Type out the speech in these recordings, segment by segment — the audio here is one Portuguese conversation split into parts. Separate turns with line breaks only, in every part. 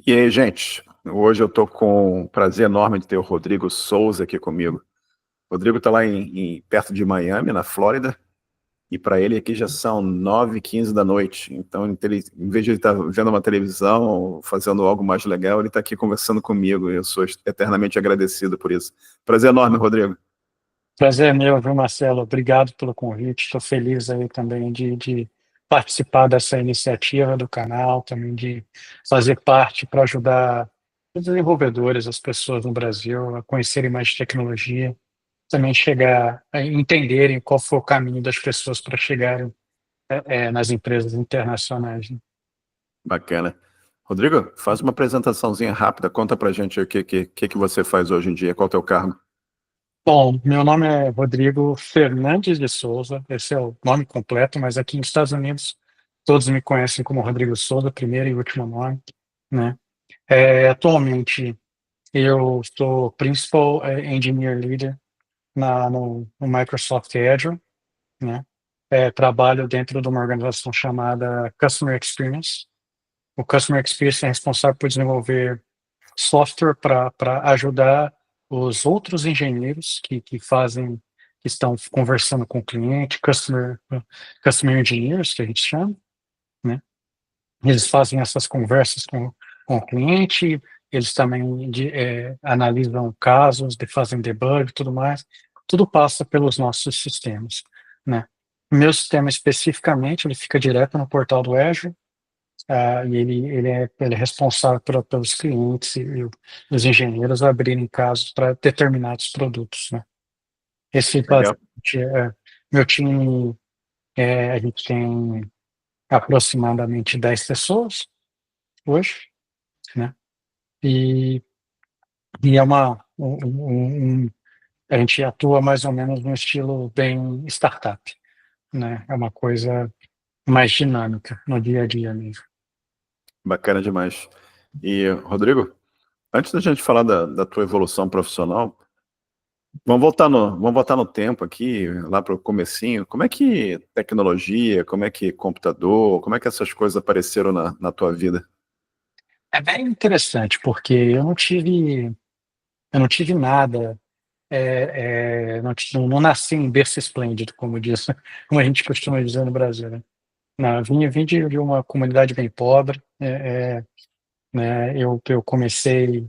E aí, gente, hoje eu estou com um prazer enorme de ter o Rodrigo Souza aqui comigo. O Rodrigo está lá perto de Miami, na Flórida, e para ele aqui já são 9h15 da noite. Então, em vez de ele estar vendo uma televisão ou fazendo algo mais legal, ele está aqui conversando comigo, e eu sou eternamente agradecido por isso. Prazer enorme, Rodrigo.
Prazer é meu, viu, Marcelo? Obrigado pelo convite. Estou feliz aí também de participar dessa iniciativa do canal, também de fazer parte para ajudar os desenvolvedores, as pessoas no Brasil a conhecerem mais de tecnologia, também chegar a entenderem qual foi o caminho das pessoas para chegarem nas empresas internacionais, né?
Bacana. Rodrigo, faz uma apresentaçãozinha rápida, conta pra gente aí o que você faz hoje em dia, qual é o teu cargo?
Bom, meu nome é Rodrigo Fernandes de Souza, esse é o nome completo, mas aqui nos Estados Unidos todos me conhecem como Rodrigo Souza, primeiro e último nome, né? Atualmente eu sou Principal Engineer Leader no Microsoft Azure, né? Trabalho dentro de uma organização chamada Customer Experience. O Customer Experience é responsável por desenvolver software para ajudar os outros engenheiros que estão conversando com o cliente, customer engineers, que a gente chama, né? Eles fazem essas conversas com o cliente, eles também analisam casos, fazem debug e tudo mais. Tudo passa pelos nossos sistemas, né? O meu sistema especificamente, ele fica direto no portal do Azure, e ele é responsável pelos clientes e os engenheiros abrirem casos para determinados produtos, né? Esse
Legal.
basicamente meu time. A gente tem aproximadamente 10 pessoas hoje, né? E, e é a gente atua mais ou menos no estilo bem startup, né? É uma coisa mais dinâmica no dia a dia mesmo.
Bacana demais. E, Rodrigo, antes da gente falar da tua evolução profissional, vamos voltar no tempo aqui, lá para o comecinho. Como é que tecnologia, como é que computador, como é que essas coisas apareceram na tua vida?
É bem interessante, porque eu não tive nada, não nasci em berço esplêndido, como diz, como a gente costuma dizer no Brasil, né? Não, eu vim de uma comunidade bem pobre, né? Eu comecei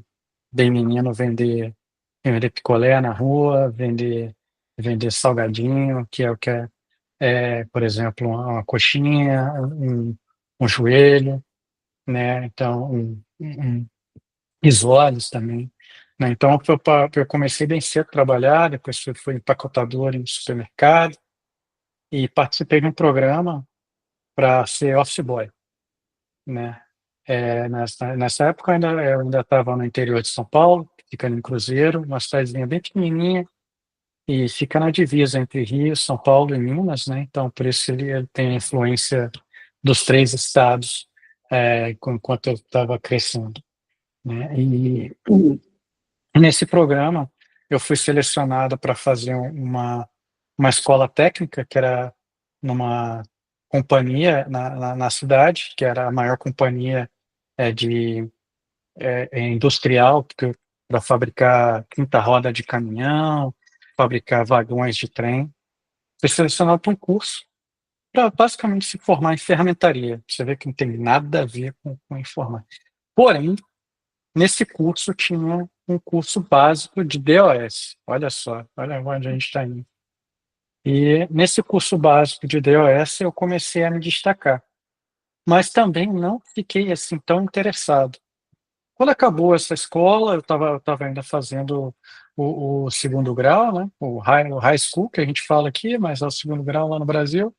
bem menino vender picolé na rua, vender salgadinho, que é o que por exemplo, uma coxinha, um joelho, né? Então, risoles também, né? Então, eu comecei bem cedo a trabalhar, depois fui empacotador em supermercado e participei de um programa para ser office boy, né? Nessa época eu ainda estava no interior de São Paulo, ficando em Cruzeiro, uma cidadezinha bem pequenininha, e fica na divisa entre Rio, São Paulo e Minas, né? Então, por isso ele tem a influência dos três estados, enquanto eu estava crescendo, né? E nesse programa eu fui selecionado para fazer uma escola técnica, que era numa companhia na cidade, que era a maior companhia de industrial, para fabricar quinta roda de caminhão, fabricar vagões de trem. Fui selecionado para um curso para basicamente se formar em ferramentaria. Você vê que não tem nada a ver com informática. Porém, nesse curso tinha um curso básico de DOS. Olha só, olha onde a gente está indo. E nesse curso básico de DOS eu comecei a me destacar, mas também não fiquei assim tão interessado. Quando acabou essa escola, eu estava ainda fazendo o segundo grau, né? O high school, que a gente fala aqui, mas é o segundo grau lá no Brasil.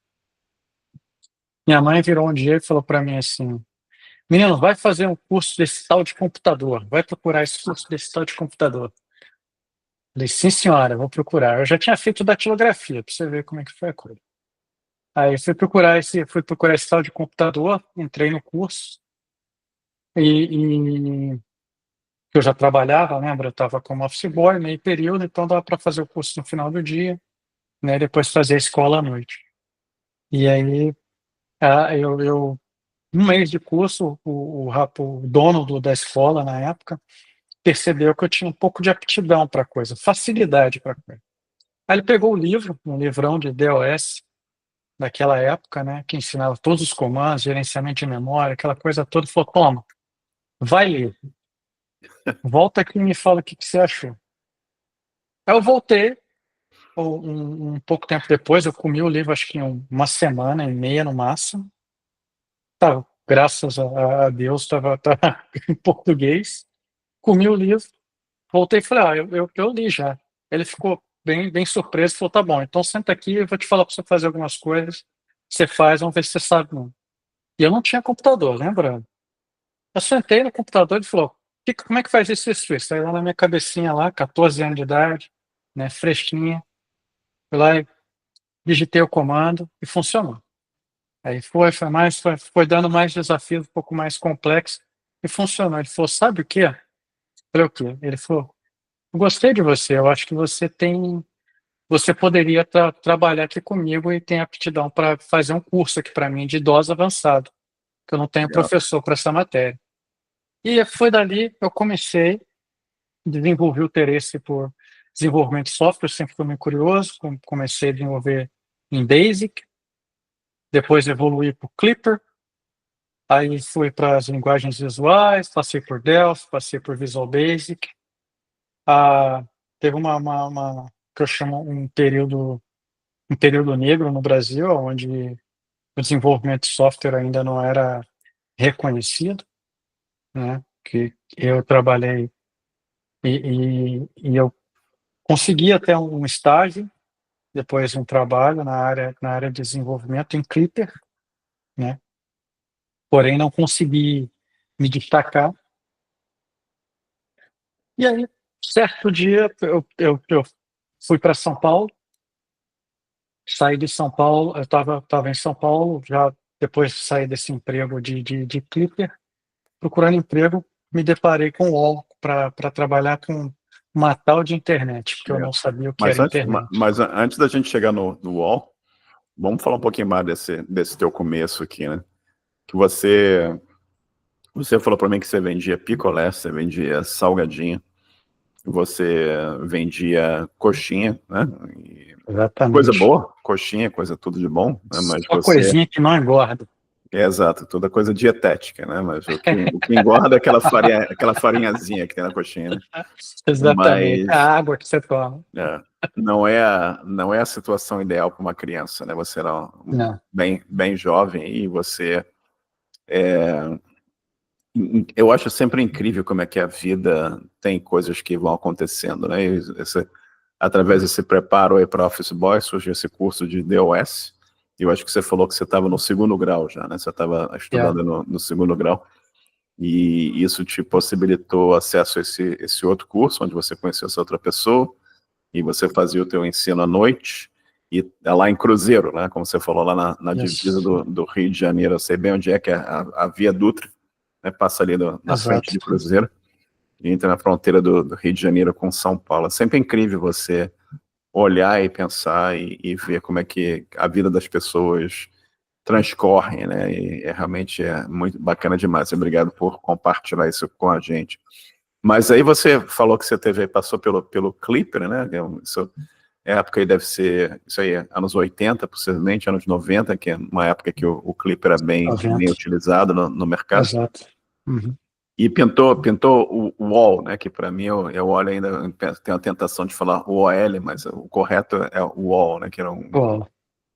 Minha mãe virou um dia e falou para mim assim: Menino, vai fazer um curso desse tal de computador, vai procurar esse curso desse tal de computador. Falei, sim, senhora, vou procurar. Eu já tinha feito datilografia, para você ver como é que foi a coisa. Aí fui procurar esse tal de computador, entrei no curso e eu já trabalhava, lembra? Eu estava como office boy, meio período, então dava para fazer o curso no final do dia, né? Depois fazer a escola à noite. E aí eu Um mês de curso, o dono da escola, na época, percebeu que eu tinha um pouco de aptidão para a coisa, facilidade para a coisa. Aí ele pegou o livro, um livrão de DOS, daquela época, né, que ensinava todos os comandos, gerenciamento de memória, aquela coisa toda, e falou: toma, vai ler, volta aqui e me fala o que você achou. Aí eu voltei, um pouco tempo depois, eu comi o livro, acho que em uma semana e meia no máximo. Tá, graças a Deus, estava em português. Comi o livro, voltei e falei: eu li já. Ele ficou bem surpreso, falou: tá bom, então senta aqui, eu vou te falar para você fazer algumas coisas, você faz, vamos ver se você sabe não. E eu não tinha computador, lembra? Eu sentei no computador e ele falou: como é que faz isso? Aí lá na minha cabecinha lá, 14 anos de idade, né, fresquinha, fui lá e digitei o comando e funcionou. Aí foi dando mais desafios, um pouco mais complexo, e funcionou. Ele falou: sabe o quê? Eu falei: o quê? Ele falou: eu gostei de você, eu acho que você poderia trabalhar aqui comigo e tem aptidão para fazer um curso aqui para mim de idoso avançado, que eu não tenho
Legal.
professor para essa matéria. E foi dali que eu comecei, desenvolvi o interesse por desenvolvimento de software, sempre fui muito curioso, comecei a desenvolver em Basic, depois evoluí para o Clipper, aí fui para as linguagens visuais, passei por Delphi, passei por Visual Basic. Teve que eu chamo um período negro no Brasil, onde o desenvolvimento de software ainda não era reconhecido, né? Que eu trabalhei e eu consegui até um estágio, depois um trabalho na área de desenvolvimento em Clipper, né? Porém, não consegui me destacar. E aí, certo dia, eu fui para São Paulo, saí de São Paulo, eu estava em São Paulo, já depois de sair desse emprego de Clipper, procurando emprego, me deparei com o UOL para trabalhar com uma tal de internet, porque eu
É.
não sabia o que era internet.
Mas antes da gente chegar no UOL, vamos falar um pouquinho mais desse teu começo aqui, né? Que você falou para mim que você vendia picolé, você vendia salgadinho, você vendia coxinha, né? E coisa
Exatamente.
boa, coxinha, coisa tudo de bom, né? Mas
Só coisinha que não engorda.
exato, toda coisa dietética, né? Mas o que engorda é aquela farinhazinha que tem na coxinha, né?
Exatamente. A
Mas
água que você toma.
é, não é a situação ideal para uma criança, né? Você era
Não.
bem jovem e você eu acho sempre incrível como é que a vida tem coisas que vão acontecendo, né? Através desse preparo aí para Office Boy, surgiu esse curso de DOS. Eu acho que você falou que você estava no segundo grau já, né? Você estava
Yeah.
estudando no segundo grau. E isso te possibilitou acesso a esse outro curso, onde você conheceu essa outra pessoa, e você fazia o teu ensino à noite, e é lá em Cruzeiro, né? Como você falou, lá na divisa
Isso.
do Rio de Janeiro. Eu sei bem onde é que é a Via Dutra, né, passa ali na frente
Exato.
de Cruzeiro, e entra na fronteira do Rio de Janeiro com São Paulo. É sempre incrível você olhar e pensar e ver como é que a vida das pessoas transcorre, né? E realmente é muito bacana demais. Obrigado por compartilhar isso com a gente. Mas aí você falou que você passou pelo Clipper, né? Isso, época aí deve ser, isso aí, anos 80, possivelmente, anos 90, que é uma época que o Clipper era bem
90.
utilizado no mercado.
Exato. Uhum.
E pintou o UOL, né? Que para mim eu olho ainda, eu tenho a tentação de falar o OL, mas o correto é o UOL, né? Que era
Bom,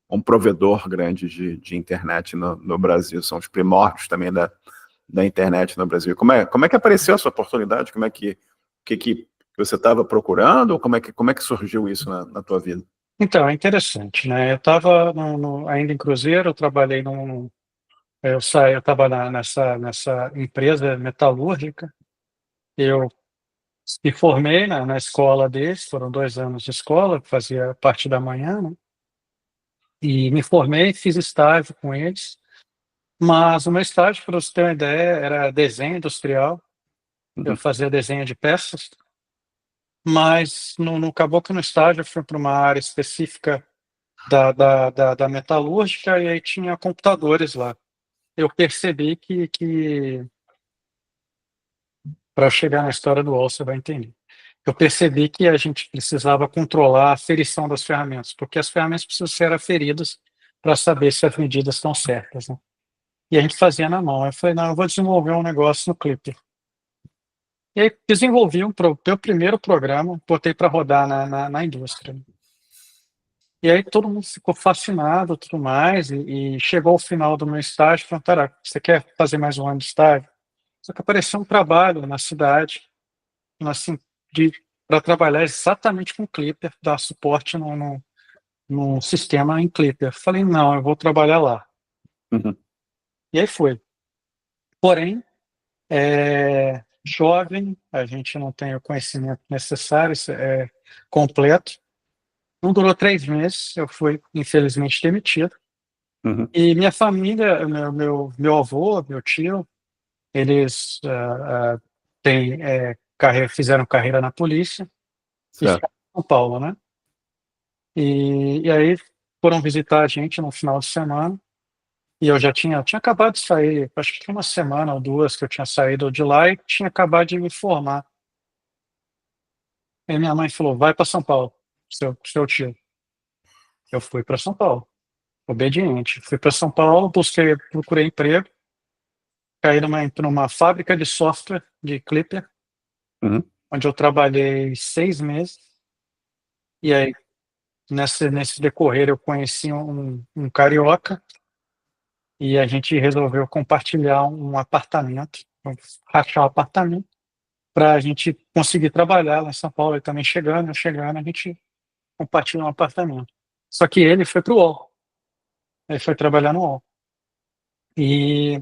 um provedor grande de internet no Brasil. São os primórdios também da internet no Brasil. Como é que apareceu essa oportunidade? Que você estava procurando? Ou como é que surgiu isso na tua vida?
então, é interessante, né? Eu estava ainda em Cruzeiro, eu trabalhei eu estava nessa empresa metalúrgica, eu me formei na escola deles, foram 2 anos de escola, fazia parte da manhã, né? E me formei, fiz estágio com eles, mas o meu estágio, para você ter uma ideia, era desenho industrial, eu
Uhum.
fazia desenho de peças, mas não acabou que no estágio eu fui para uma área específica da metalúrgica e aí tinha computadores lá. eu percebi que para chegar na história do UOL, você vai entender. Eu percebi que a gente precisava controlar a aferição das ferramentas, porque as ferramentas precisam ser aferidas para saber se as medidas estão certas, né? E a gente fazia na mão. Eu falei, não, eu vou desenvolver um negócio no Clipper. E aí desenvolvi meu primeiro programa, botei para rodar na indústria. E aí todo mundo ficou fascinado, tudo mais, e chegou ao final do meu estágio, falou, cara, você quer fazer mais um ano de estágio? Só que apareceu um trabalho na cidade, assim, para trabalhar exatamente com Clipper, dar suporte no sistema em Clipper. Falei, não, eu vou trabalhar lá.
Uhum.
E aí foi. Porém, jovem, a gente não tem o conhecimento necessário, completo. Não durou 3 meses, eu fui, infelizmente, demitido.
Uhum.
E minha família, meu avô, meu tio, eles fizeram carreira na polícia e
Certo.
ficaram em São Paulo, né? E aí foram visitar a gente no final de semana. E eu tinha acabado de sair, acho que tinha uma semana ou duas que eu tinha saído de lá e tinha acabado de me formar. Aí minha mãe falou, vai para São Paulo, seu tio. Eu fui para São Paulo, obediente. Fui para São Paulo, procurei emprego, caí numa fábrica de software de Clipper,
Uhum.
onde eu trabalhei 6 meses. E aí, nesse decorrer, eu conheci um carioca e a gente resolveu compartilhar um apartamento, rachar o apartamento, para a gente conseguir trabalhar lá em São Paulo. Ele também chegando, a gente compartilha um apartamento. Só que ele foi para o UOL, ele foi trabalhar no UOL. E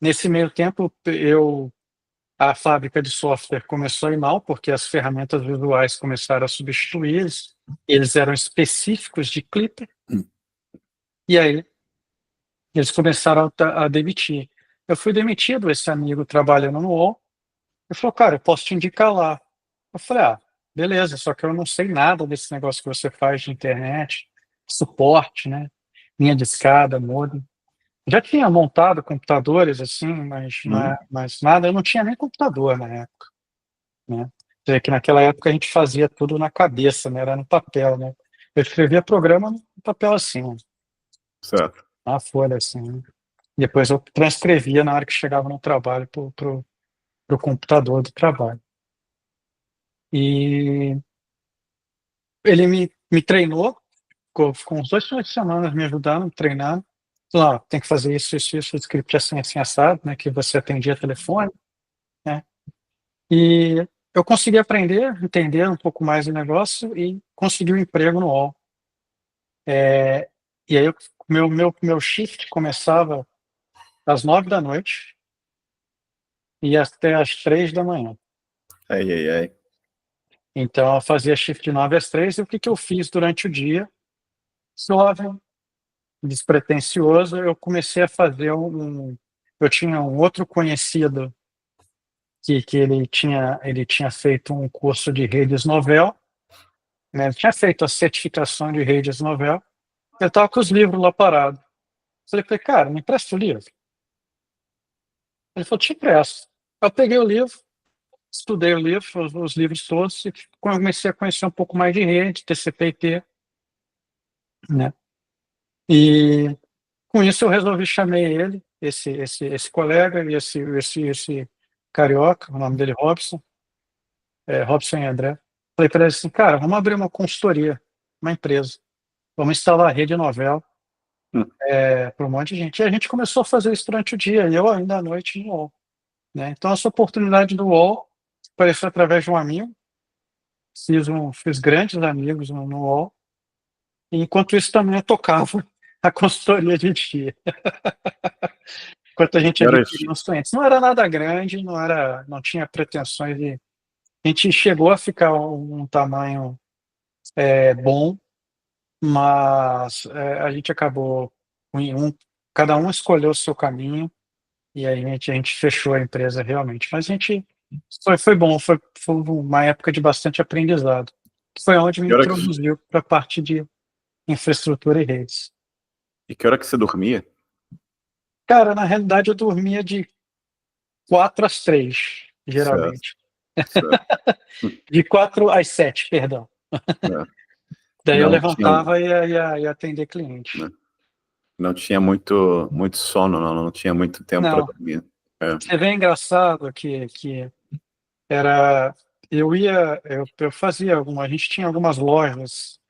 nesse meio tempo, a fábrica de software começou a ir mal, porque as ferramentas visuais começaram a substituir eles eram específicos de Clipper, e aí eles começaram a demitir. Eu fui demitido, esse amigo trabalhando no UOL, ele falou, cara, eu posso te indicar lá. Eu falei, beleza, só que eu não sei nada desse negócio que você faz de internet, suporte, né? Linha de escada, modem. Já tinha montado computadores, assim,
Uhum.
mas nada, eu não tinha nem computador na época, né? Quer dizer, que naquela época a gente fazia tudo na cabeça, né? Era no papel, né? Eu escrevia programa no papel assim, né?
Certo.
Na folha assim, né? Depois eu transcrevia na hora que chegava no trabalho pro computador do trabalho. E ele me treinou, ficou uns 2 finais de semana me ajudando, me treinando. Falou, tem que fazer isso, o script assim, assim, assado, né? Que você atendia telefone, né? E eu consegui aprender, entender um pouco mais do negócio e consegui um emprego no UOL. E aí meu shift começava às 9 da noite e ia até às 3 da manhã.
Ai, ai, ai.
Então eu fazia shift de 9 às 3 e o que que eu fiz durante o dia? Jovem, despretensioso, eu comecei a fazer eu tinha um outro conhecido que ele tinha feito um curso de redes Novel, né? Ele tinha feito a certificação de redes Novel. Eu estava com os livros lá parados. Falei, cara, me empresta o livro. Ele falou, te empresto. Eu peguei o livro, estudei o livro, os livros todos, e comecei a conhecer um pouco mais de rede, TCP/IP, né? E com isso eu resolvi chamei ele, esse colega e esse carioca, o nome dele é Robson, Robson e André. Falei para ele assim, cara, vamos abrir uma consultoria, uma empresa, vamos instalar a rede Novell
Hum.
para um monte de gente. E a gente começou a fazer isso durante o dia, e eu ainda à noite no UOL, né? Então essa oportunidade do UOL apareceu através de um amigo, fiz grandes amigos no UOL, e enquanto isso também eu tocava a consultoria de dia. Enquanto a gente
Que horas,
adquiria os clientes. Não era nada grande, não tinha pretensões de. A gente chegou a ficar um tamanho bom, mas a gente acabou cada um escolheu o seu caminho e aí a gente fechou a empresa realmente. Mas a gente foi bom, foi uma época de bastante aprendizado. Foi onde me
que hora que,
introduziu para a parte de infraestrutura e redes.
e que hora que você dormia?
Cara, na realidade eu dormia de 4 às 3,
Certo,
geralmente.
certo.
De 4 às 7, perdão.
É.
Daí eu
Não tinha,
levantava e ia atender cliente.
né, não tinha muito sono, não tinha muito tempo para
Não,
dormir. É,
você vê engraçado que era, eu fazia a gente tinha algumas lojas,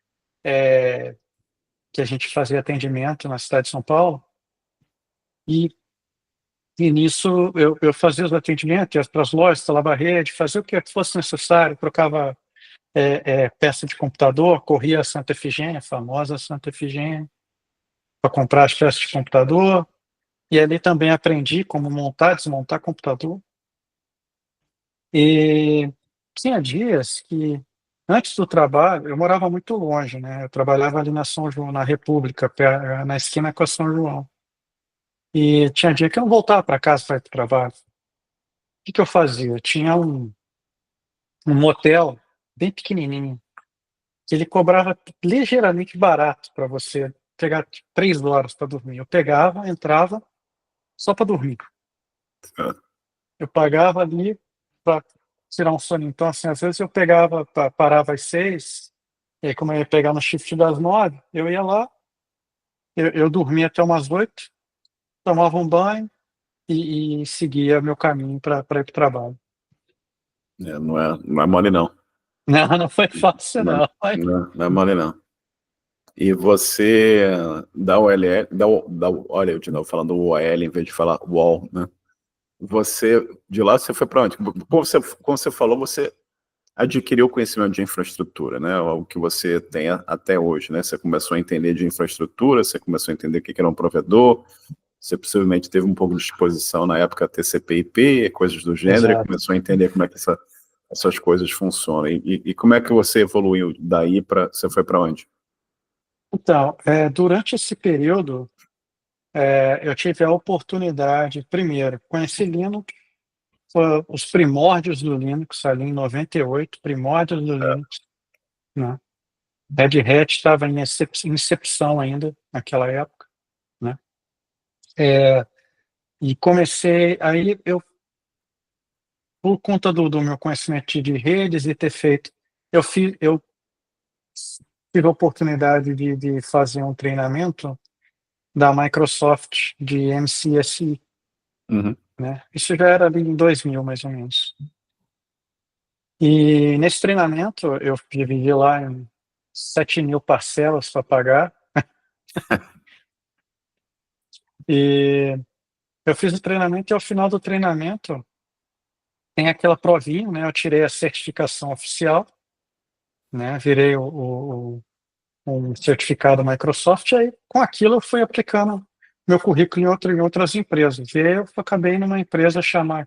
é, que a gente fazia atendimento na cidade de São Paulo, e, e nisso eu fazia os atendimentos, ia para as lojas, instalava a rede, fazia o que fosse necessário, trocava peça de computador, corria a Santa Efigênia, a famosa Santa Efigênia, para comprar as peças de computador, e ali também aprendi como montar, desmontar computador. E tinha dias que, antes do trabalho, eu morava muito longe, né? Eu trabalhava ali na São João, na República, na esquina com a São João. E tinha dia que eu não voltava para casa para ir para o trabalho. O que que eu fazia? Eu tinha um motel bem pequenininho, que ele cobrava ligeiramente barato para você pegar 3 horas para dormir. Eu pegava, entrava só para dormir.
certo.
Eu pagava ali para tirar um sono. Então, assim, às vezes eu pegava, parava às 6, e aí, como eu ia pegar no shift das 9, eu ia lá, eu dormia até umas 8, tomava um banho e seguia meu caminho para ir para o trabalho.
Não é mole, não.
Não, não foi fácil,
Não,
não. Mas,
não é mole, não. E você dá o LL, olha, eu de novo falando o OL em vez de falar UOL, né? De lá você foi para onde? Como você falou, você adquiriu conhecimento de infraestrutura, né? O que você tem até hoje, né? Você começou a entender de infraestrutura, você começou a entender o que era um provedor, você possivelmente teve um pouco de exposição na época TCP/IP, coisas do gênero, e
exato.
começou a entender como é que essas coisas funcionam. E como é que você evoluiu daí para você foi para onde?
Então, durante esse período, eu tive a oportunidade, primeiro, conheci Linux, foi os primórdios do Linux, ali em 98, primórdios do Linux, né? Red Hat estava em incepção ainda, naquela época, né? É, e comecei, aí eu, por conta do meu conhecimento de redes e ter feito, eu tive a oportunidade de fazer um treinamento da Microsoft de MCSI,
Uhum.
né? Isso já era ali em 2000, mais ou menos. E nesse treinamento eu dividi lá em 7.000 parcelas para pagar, e eu fiz o treinamento, e ao final do treinamento tem aquela provinha, né? Eu tirei a certificação oficial, né? Virei um certificado Microsoft, aí com aquilo eu fui aplicando meu currículo em outras empresas. E aí eu acabei numa empresa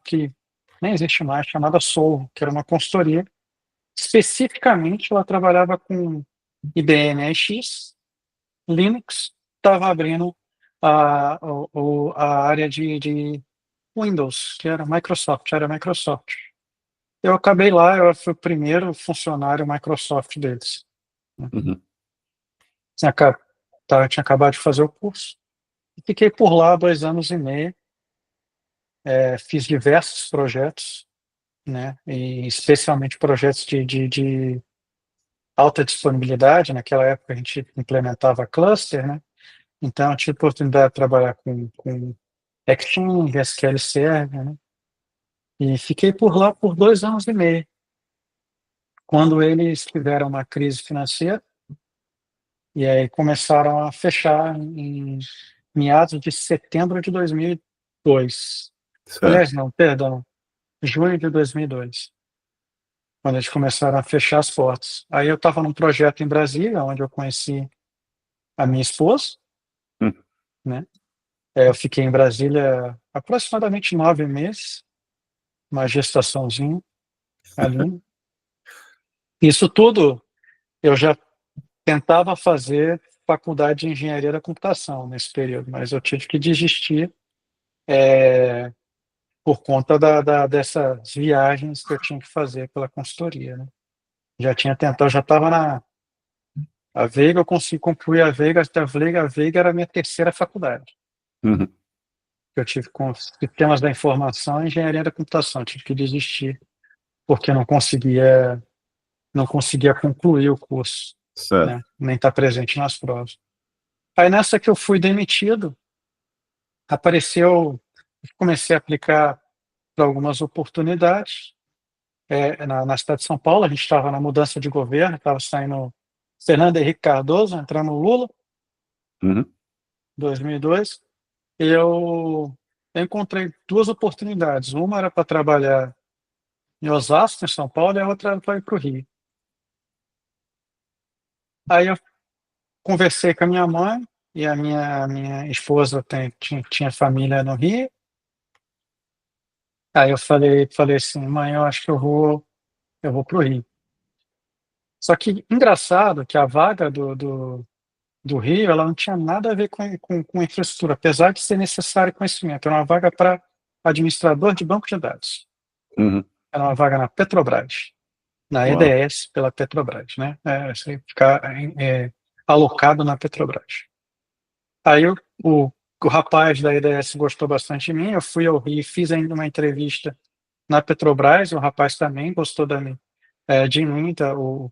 que nem existe mais, chamada Solvo, que era uma consultoria. Especificamente, ela trabalhava com IBM AX, Linux, estava abrindo a área de Windows, que era Microsoft. Eu acabei lá, eu fui o primeiro funcionário Microsoft deles, né?
Uhum.
Tinha, tinha acabado de fazer o curso. E fiquei por lá 2 anos e meio, fiz diversos projetos, né? E especialmente projetos de alta disponibilidade. Naquela época a gente implementava cluster, né? Então eu tive a oportunidade de trabalhar com Exchange, SQL Server, né? E fiquei por lá por 2 anos e meio. Quando eles tiveram uma crise financeira, e aí começaram a fechar em meados de setembro de 2002.
Certo.
Aliás, não, perdão, junho de 2002, quando eles começaram a fechar as portas. Aí eu estava num projeto em Brasília, onde eu conheci a minha esposa,
Hum.
né? Eu fiquei em Brasília aproximadamente 9 meses, uma gestaçãozinha ali. Isso tudo eu já tentava fazer faculdade de engenharia da computação nesse período, mas eu tive que desistir, por conta dessas viagens que eu tinha que fazer pela consultoria, né? Já tinha tentado, já estava na a Veiga, eu consegui concluir a Veiga, até a Veiga era a minha terceira faculdade.
Uhum.
que eu tive com sistemas da informação e engenharia da computação. Tive que desistir porque não conseguia concluir o curso,
Certo.
né? Nem estar presente nas provas. Aí nessa que eu fui demitido, apareceu, comecei a aplicar para algumas oportunidades na cidade de São Paulo. A gente estava na mudança de governo, estava saindo Fernando Henrique Cardoso, entrando o Lula,
Uhum.
2002. Eu encontrei duas oportunidades. Uma era para trabalhar em Osasco, em São Paulo, e a outra era para ir para o Rio. Aí eu conversei com a minha mãe, e a minha esposa tinha família no Rio. Aí eu falei assim, mãe, eu acho que eu vou para o Rio. Só que engraçado que a vaga do Rio, ela não tinha nada a ver com infraestrutura, apesar de ser necessário conhecimento. Era uma vaga para administrador de banco de dados.
Uhum.
Era uma vaga na Petrobras, na
Uau.
EDS pela Petrobras, né? Você ficar alocado na Petrobras. Aí o rapaz da EDS gostou bastante de mim, eu fui ao Rio, fiz ainda uma entrevista na Petrobras, o rapaz também gostou de mim, tá, o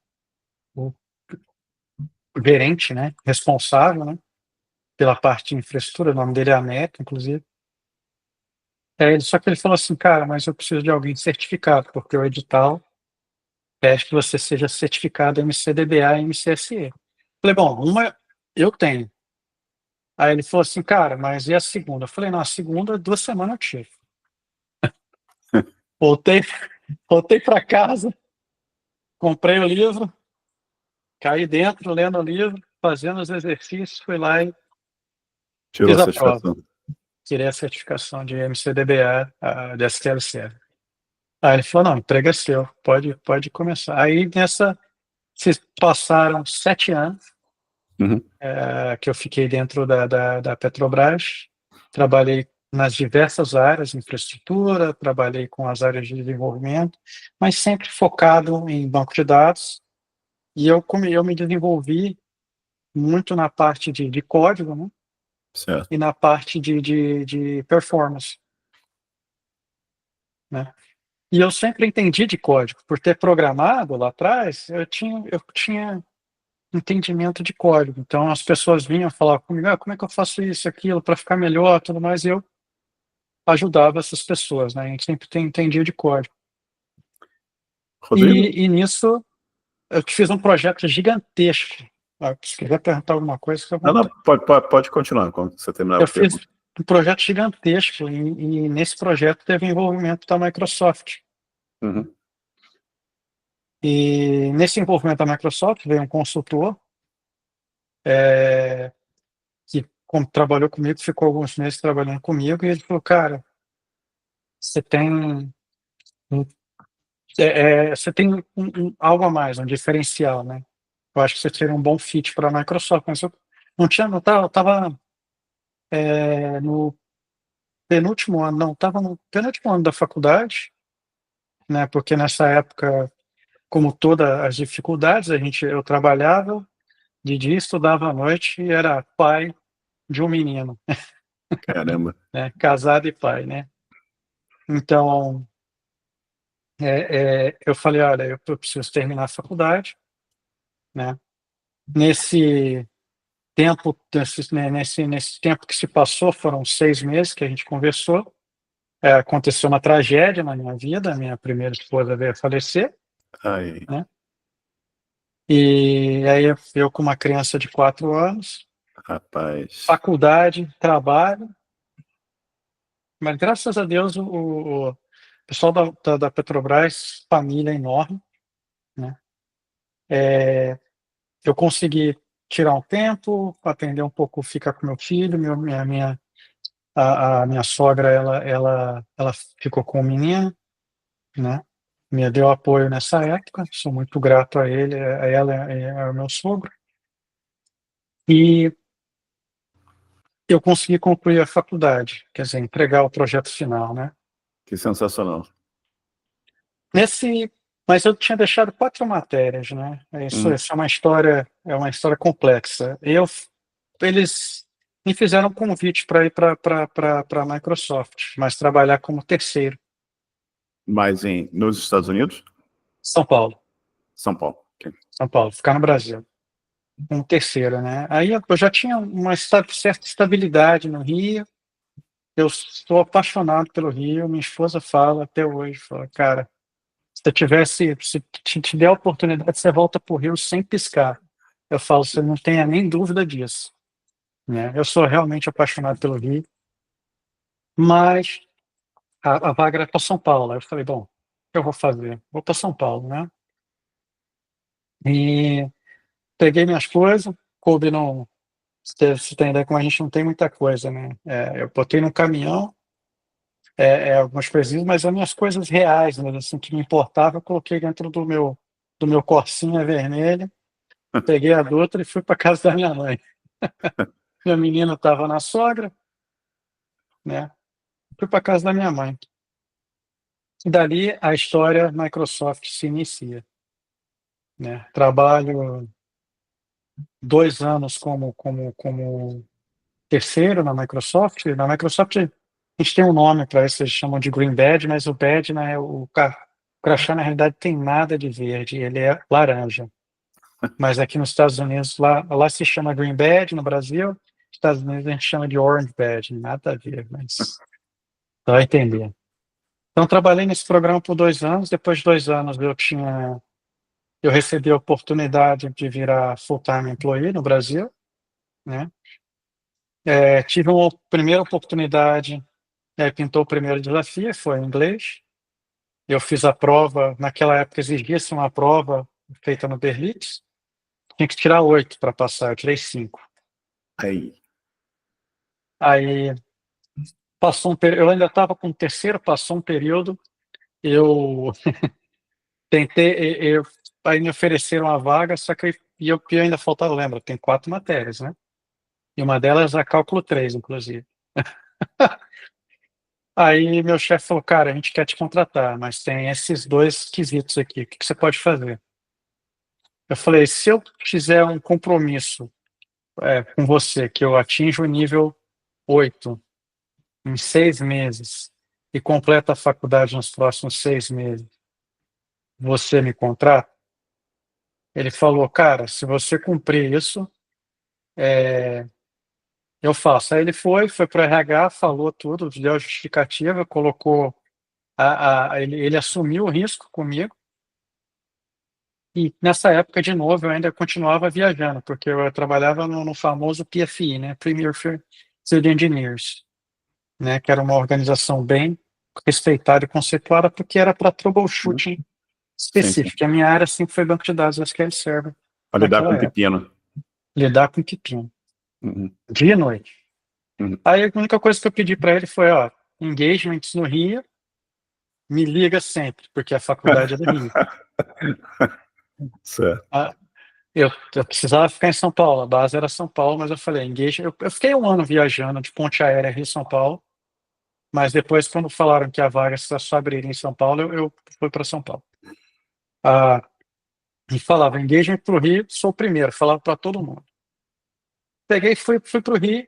gerente, né, responsável, né, pela parte de infraestrutura, o nome dele é Aneto, inclusive. Só que ele falou assim, cara, mas eu preciso de alguém certificado, porque o edital pede que você seja certificado MCDBA e MCSE. Falei, bom, uma eu tenho. Aí ele falou assim, cara, mas e a segunda? Eu falei, não, a segunda, 2 semanas eu tiro. Voltei, voltei para casa, comprei o livro, caí dentro, lendo o livro, fazendo os exercícios, fui lá e
Tirou a
fiz a prova.
certificação.
Tirei a certificação de MCDBA, de STLC. Aí ele falou, não, emprego é seu, pode começar. Aí se passaram 7 anos
Uhum.
que eu fiquei dentro da Petrobras, trabalhei nas diversas áreas, infraestrutura, trabalhei com as áreas de desenvolvimento, mas sempre focado em banco de dados, e eu me desenvolvi muito na parte de código, né,
Certo.
e na parte de performance, né. E eu sempre entendi de código, por ter programado lá atrás, eu tinha entendimento de código. Então as pessoas vinham falar comigo, como é que eu faço isso, aquilo, para ficar melhor, tudo mais, e eu ajudava essas pessoas, né? A gente sempre entendia de código.
Rodrigo?
E nisso eu te fiz um projeto gigantesco. Se quiser perguntar alguma coisa, fica à
Não,
vontade.
pode continuar quando você terminar
Eu
a
fiz
pergunta.
um projeto gigantesco e nesse projeto teve envolvimento da Microsoft.
Uhum.
E nesse envolvimento da Microsoft veio um consultor que trabalhou comigo, ficou alguns meses trabalhando comigo, e ele falou, cara, você tem você tem algo a mais, um diferencial, né? Eu acho que você seria um bom fit para a Microsoft, mas eu não estava no penúltimo ano, não, estava no penúltimo ano da faculdade, né? Porque nessa época, como todas as dificuldades, eu trabalhava de dia, estudava à noite e era pai de um menino,
Caramba.
né? Casado e pai, né? Então, eu falei, olha, eu preciso terminar a faculdade, né? Nesse tempo, nesse tempo que se passou, foram 6 meses que a gente conversou. Aconteceu uma tragédia na minha vida, a minha primeira esposa veio a falecer,
Aí,
né? E aí eu com uma criança de 4 anos,
rapaz.
faculdade, trabalho, mas graças a Deus o pessoal da Petrobras, família enorme, né? Eu consegui tirar um tempo, atender um pouco, ficar com meu filho, a minha sogra, ela ficou com o menino, né? Me deu apoio nessa época, sou muito grato a ele, a ela e ao meu sogro. E eu consegui concluir a faculdade, quer dizer, entregar o projeto final, né?
Que sensacional.
Nesse, mas eu tinha deixado 4 matérias, né? Isso
Uhum.
é uma história complexa. Eles me fizeram um convite para ir para a Microsoft, mas trabalhar como terceiro.
Mas nos Estados Unidos?
São Paulo.
São Paulo. Ok.
São Paulo, ficar no Brasil. Um terceiro, né? Aí eu já tinha uma certa estabilidade no Rio. Eu sou apaixonado pelo Rio. Minha esposa fala até hoje, fala, cara, se te der a oportunidade, você volta para o Rio sem piscar. Eu falo, você não tenha nem dúvida disso, né? Eu sou realmente apaixonado pelo Rio, mas a vaga era para São Paulo. Aí eu falei, bom, o que eu vou fazer? Vou para São Paulo, né? E peguei minhas coisas, coube no. Você tem ideia como a gente não tem muita coisa, né? Eu botei num caminhão algumas coisinhas, mas as minhas coisas reais, né, assim, que me importava, eu coloquei dentro do meu Corsinha vermelho, peguei a Dutra e fui para casa da minha mãe. Minha menina estava na sogra, né? Fui para casa da minha mãe. E dali a história Microsoft se inicia, né? Trabalho 2 anos como terceiro na Microsoft. Na Microsoft a gente tem um nome para isso, eles chamam de Green Badge, mas o badge, né, o crachá na realidade tem nada de verde, ele é laranja. Mas aqui nos Estados Unidos, lá se chama Green Badge, no Brasil, nos Estados Unidos a gente chama de Orange Badge, nada a ver, mas você vai entender. Então trabalhei nesse programa por 2 anos, depois de 2 anos eu recebi a oportunidade de virar full-time employee no Brasil, né? Tive uma primeira oportunidade, pintou o primeiro desafio, foi em inglês. Eu fiz a prova, naquela época exigia-se uma prova feita no Berlitz, tinha que tirar 8 para passar, eu tirei 5.
Aí.
Aí passou eu ainda estava com o terceiro, passou um período, eu tentei, aí me ofereceram a vaga, só que eu ainda faltava, lembra, tem 4 matérias, né? E uma delas é cálculo 3, inclusive. Aí meu chefe falou, cara, a gente quer te contratar, mas tem esses 2 quesitos aqui, o que você pode fazer? Eu falei, se eu fizer um compromisso com você, que eu atinjo o nível 8 em 6 meses e completo a faculdade nos próximos 6 meses, você me contrata? Ele falou, cara, se você cumprir isso, eu faço. Aí ele foi para o RH, falou tudo, deu a justificativa, colocou, ele assumiu o risco comigo. E nessa época, de novo, eu ainda continuava viajando, porque eu trabalhava no famoso PFI, né? Premier Field Engineers, né? Que era uma organização bem respeitada e conceituada, porque era para troubleshooting
Sim, sim.
específico. A minha área sempre foi banco de dados SQL Server
Para lidar
naquela
com
época.
pepino.
Lidar com pepino.
Uhum.
Dia e noite.
Uhum.
Aí a única coisa que eu pedi para ele foi, ó, engagements no Rio, me liga sempre, porque a faculdade é do Rio.
Certo.
Eu precisava ficar em São Paulo, a base era São Paulo, mas eu falei, eu fiquei 1 ano viajando de ponte aérea Rio-São Paulo, mas depois, quando falaram que a vaga só abriria em São Paulo, eu fui para São Paulo. E falava, engagement para o Rio, sou o primeiro, falava para todo mundo. Peguei e fui para o Rio,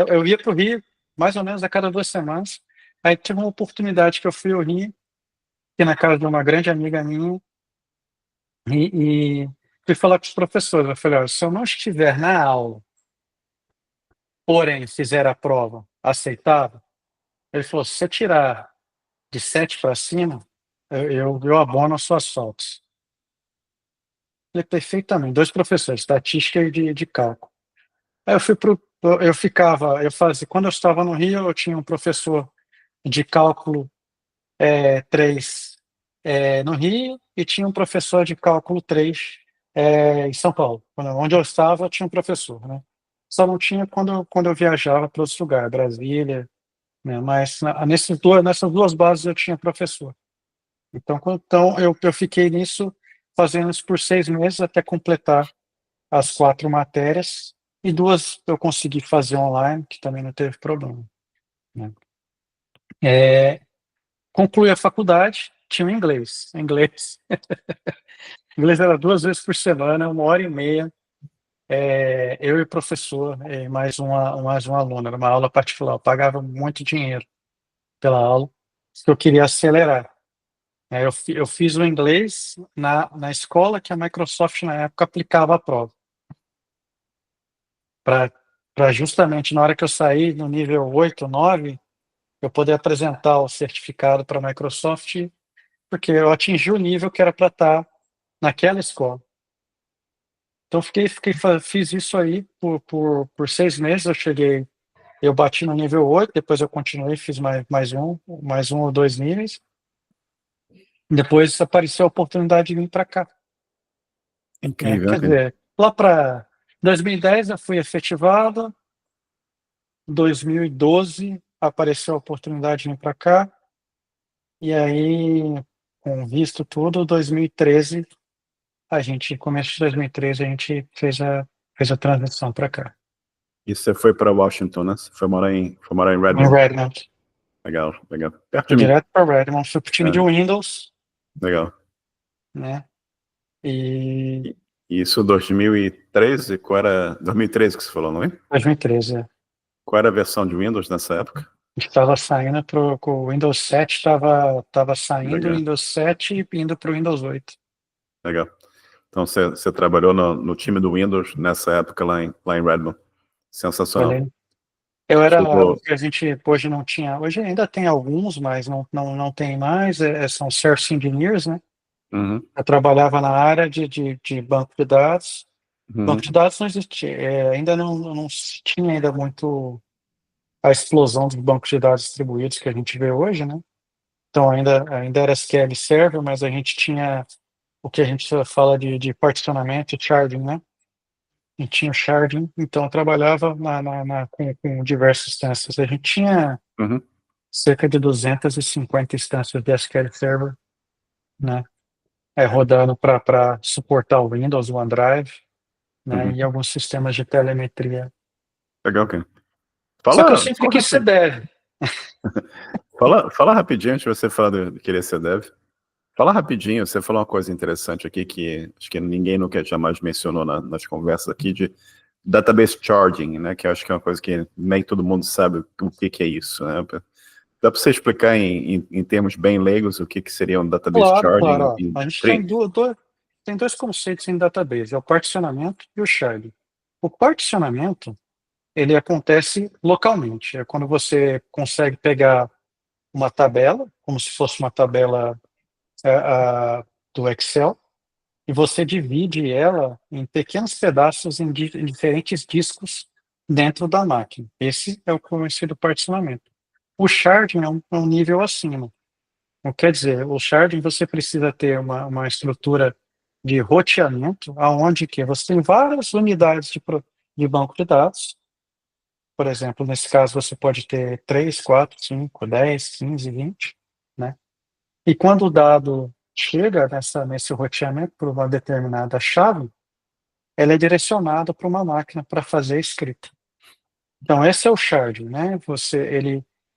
eu ia para o Rio mais ou menos a cada 2 semanas, aí tive uma oportunidade que eu fui ao Rio, aqui na casa de uma grande amiga minha, e fui falar com os professores, eu falei, olha, se eu não estiver na aula, porém fizer a prova aceitável, ele falou, se você tirar de 7 para cima, eu abono as suas faltas. Falei, perfeitamente, 2 professores, estatística e de cálculo. Aí eu fazia, quando eu estava no Rio, eu tinha um professor de cálculo 3 no Rio e tinha um professor de cálculo 3 em São Paulo. Onde eu estava, tinha um professor, né? Só não tinha quando eu viajava para outros lugares, Brasília, né? Mas nessas duas bases eu tinha professor. Então eu fiquei nisso, fazendo isso por 6 meses até completar as 4 matérias, e 2 eu consegui fazer online, que também não teve problema, né? Concluí a faculdade, tinha o inglês. Inglês era 2 vezes por semana, 1 hora e meia, eu e o professor, mais um aluno, era uma aula particular, eu pagava muito dinheiro pela aula, porque eu queria acelerar. Eu fiz o inglês na escola que a Microsoft, na época, aplicava a prova, para justamente na hora que eu saí no nível 8, 9, eu poder apresentar o certificado para a Microsoft, porque eu atingi o nível que era para estar naquela escola. Então, fiz isso aí por 6 meses. Eu bati no nível 8, depois eu continuei, fiz mais um ou dois níveis. Depois apareceu a oportunidade de vir para cá.
Incrível,
Quer dizer, lá para 2010 eu fui efetivado, 2012 apareceu a oportunidade de vir para cá, e aí, com visto tudo, 2013, começo de 2013, a gente fez a transição para cá.
E você foi para Washington, né? Você foi morar em
Em
Redmond.
Redmond.
Legal, legal. Perto
Fui
de mim.
direto para Redmond, fui pro time de Windows,
Legal.
né? E
E isso 2013? Qual era? 2013 que você falou, não é?
2013,
Qual era a versão de Windows nessa época?
estava saindo com o Windows 7, estava saindo o
Legal,
Windows 7 e indo para o Windows 8.
legal. Então você trabalhou no time do Windows nessa época lá em Redmond. Sensacional.
Falei. Eu era o
Chegou.
que a gente hoje não tinha. Hoje ainda tem alguns, mas não tem mais. São Service Engineers, né?
Uhum,
Eu trabalhava na área de banco de dados.
uhum,
Banco de dados não existia, ainda não se tinha ainda muito a explosão dos bancos de dados distribuídos que a gente vê hoje, né? Então ainda era SQL Server, mas a gente tinha o que a gente fala de particionamento e sharding, né? E tinha o sharding, então eu trabalhava com diversas instâncias. A gente tinha
uhum.
cerca de 250 instâncias de SQL Server, né? Rodando para suportar o Windows, o OneDrive, né?
Uhum.
E alguns sistemas de telemetria.
Legal, cara.
Só que eu
Fala,
sempre quis ser dev.
fala rapidinho antes de você falar de querer ser dev. Fala rapidinho, você falou uma coisa interessante aqui que acho que ninguém nunca jamais mencionou nas conversas aqui de database charging, né? Que eu acho que é uma coisa que nem todo mundo sabe o que é isso, né? Dá para você explicar em termos bem leigos o que seria um database
Claro,
charging?
claro. Ó. A gente tem dois conceitos em database, é o particionamento e o sharding. O particionamento, ele acontece localmente. É quando você consegue pegar uma tabela, como se fosse uma tabela do Excel, e você divide ela em pequenos pedaços em diferentes discos dentro da máquina. Esse é o conhecido particionamento. O sharding é um nível acima. Não quer dizer, o sharding você precisa ter uma estrutura de roteamento, aonde que você tem várias unidades de banco de dados. Por exemplo, nesse caso você pode ter 3, 4, 5, 10, 15, 20, né? E quando o dado chega nesse roteamento por uma determinada chave, ela é direcionada para uma máquina para fazer a escrita. Então, esse é o sharding, né?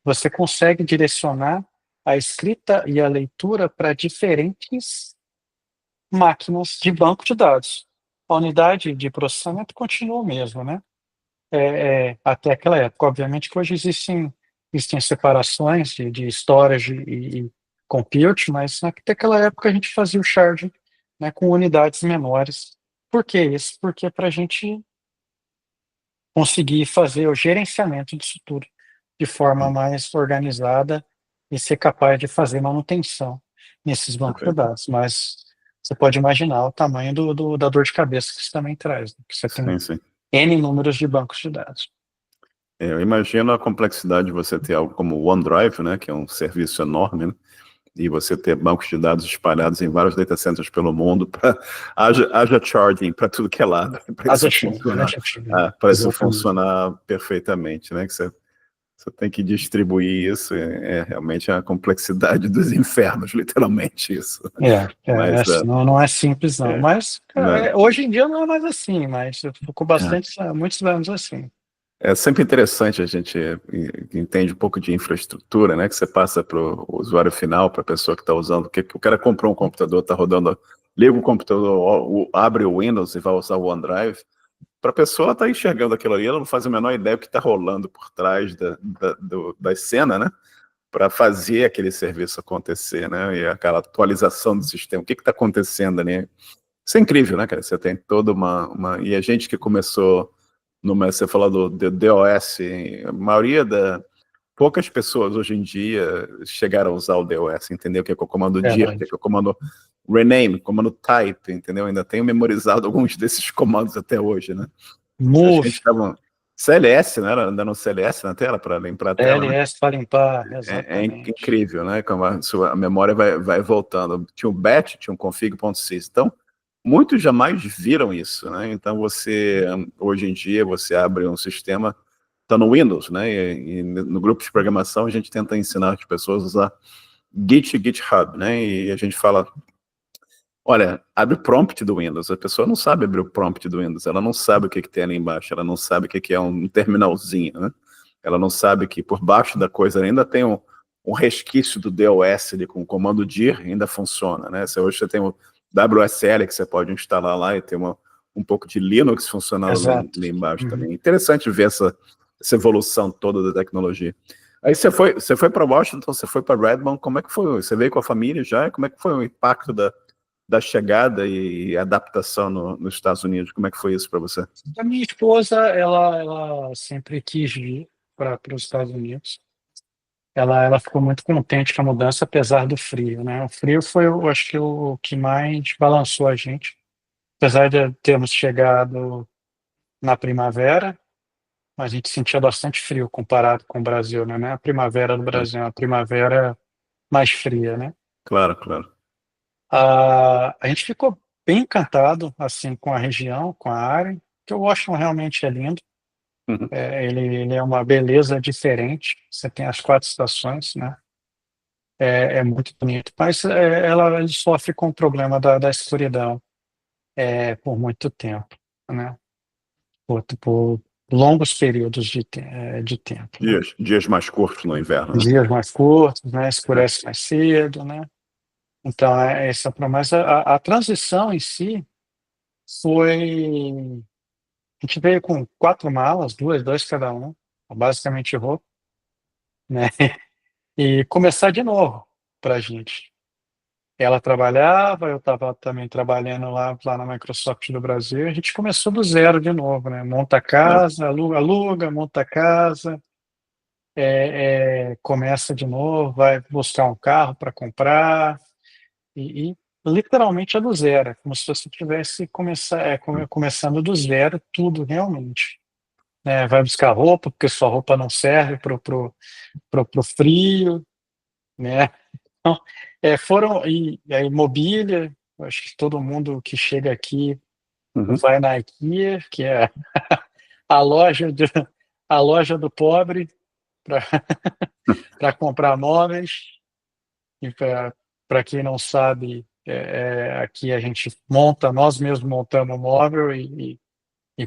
Você consegue direcionar a escrita e a leitura para diferentes máquinas de banco de dados. A unidade de processamento continua o mesmo, né? Até aquela época. Obviamente que hoje existem separações de storage e compute, mas até aquela época a gente fazia o sharding, né, com unidades menores. Por que isso? Porque para a gente conseguir fazer o gerenciamento disso tudo de forma mais organizada e ser capaz de fazer manutenção nesses bancos de
Perfeito.
dados. Mas você pode imaginar o tamanho da dor de cabeça que isso também traz, né? Que você tem
Sim, sim.
N números de bancos de dados.
Eu imagino a complexidade de você ter algo como o OneDrive, né? Que é um serviço enorme, né? E você ter bancos de dados espalhados em vários data centers pelo mundo, haja charging para tudo que é lado, para isso funcionar,
Exatamente.
perfeitamente, né? Que você tem que distribuir isso, realmente a complexidade dos infernos, literalmente isso. Mas,
Assim, não é simples não, mas
não,
hoje em dia não é mais assim, mas ficou muitos anos assim.
é sempre interessante, a gente entende um pouco de infraestrutura, né? Que você passa para o usuário final, para a pessoa que está usando, que o cara comprou um computador, está rodando, liga o computador, abre o Windows e vai usar o OneDrive. para a pessoa estar enxergando aquilo ali, ela não faz a menor ideia do que está rolando por trás da cena, né? Para fazer aquele serviço acontecer, né? E aquela atualização do sistema. O que está acontecendo ali? Isso é incrível, né, cara? Você tem toda uma... E a gente que começou... Você falou do DOS, a maioria poucas pessoas hoje em dia chegaram a usar o DOS, entendeu? Que é o comando dir, que é o comando rename, comando type, entendeu? Ainda tenho memorizado alguns desses comandos até hoje, né? A
Move,
gente tava... CLS, né? Andando no CLS na tela para limpar a tela, né?
LS para limpar,
É
exatamente.
incrível, né? Como a memória vai voltando. Tinha um batch, tinha um config.sys. Então, muitos jamais viram isso, né? Então, hoje em dia, você abre um sistema, está no Windows, né? E no grupo de programação, a gente tenta ensinar as pessoas a usar Git e GitHub, né? E a gente fala, olha, abre o prompt do Windows. A pessoa não sabe abrir o prompt do Windows, ela não sabe o que tem ali embaixo, ela não sabe o que é um terminalzinho, né? Ela não sabe que por baixo da coisa ainda tem um resquício do DOS ali, com o comando dir ainda funciona, né? Hoje você tem o WSL que você pode instalar lá e ter um pouco de Linux funcionando ali embaixo também. Interessante ver essa evolução toda da tecnologia. Aí você foi para Washington, você foi para Redmond, como é que foi? Você veio com a família já? Como é que foi o impacto da chegada e adaptação nos Estados Unidos? Como é que foi isso para você?
A minha esposa, ela sempre quis vir para os Estados Unidos. Ela ficou muito contente com a mudança, apesar do frio, né? O frio foi, eu acho que o que mais balançou a gente. Apesar de termos chegado na primavera, a gente sentia bastante frio comparado com o Brasil, né? A primavera do Brasil é uma primavera mais fria, né?
Claro, claro.
A gente ficou bem encantado assim com a região, com a área, que o Washington realmente é lindo.
Uhum.
Ele é uma beleza diferente. Você tem as 4 estações, né? É muito bonito, mas ele sofre com o problema da escuridão por muito tempo, né? Por longos períodos de tempo, né?
Dias mais curtos no inverno, né?
Dias mais curtos, né? Escurece mais cedo, né? Então, esse é o problema. Mas a transição em si foi... A gente veio com 4 malas, dois cada um, basicamente roupa, né? E começar de novo para a gente. Ela trabalhava, eu estava também trabalhando lá na Microsoft do Brasil. A gente começou do zero de novo, né? Monta a casa, aluga, monta a casa, começa de novo, vai buscar um carro para comprar e literalmente é do zero, é como se você tivesse começando do zero tudo realmente. Né? Vai buscar roupa, porque sua roupa não serve pro frio, né? Então, e aí mobília, eu acho que todo mundo que chega aqui
Uhum.
vai na IKEA, que é a loja do, a loja do pobre para comprar móveis. E para quem não sabe, aqui a gente nós mesmos montamos o móvel e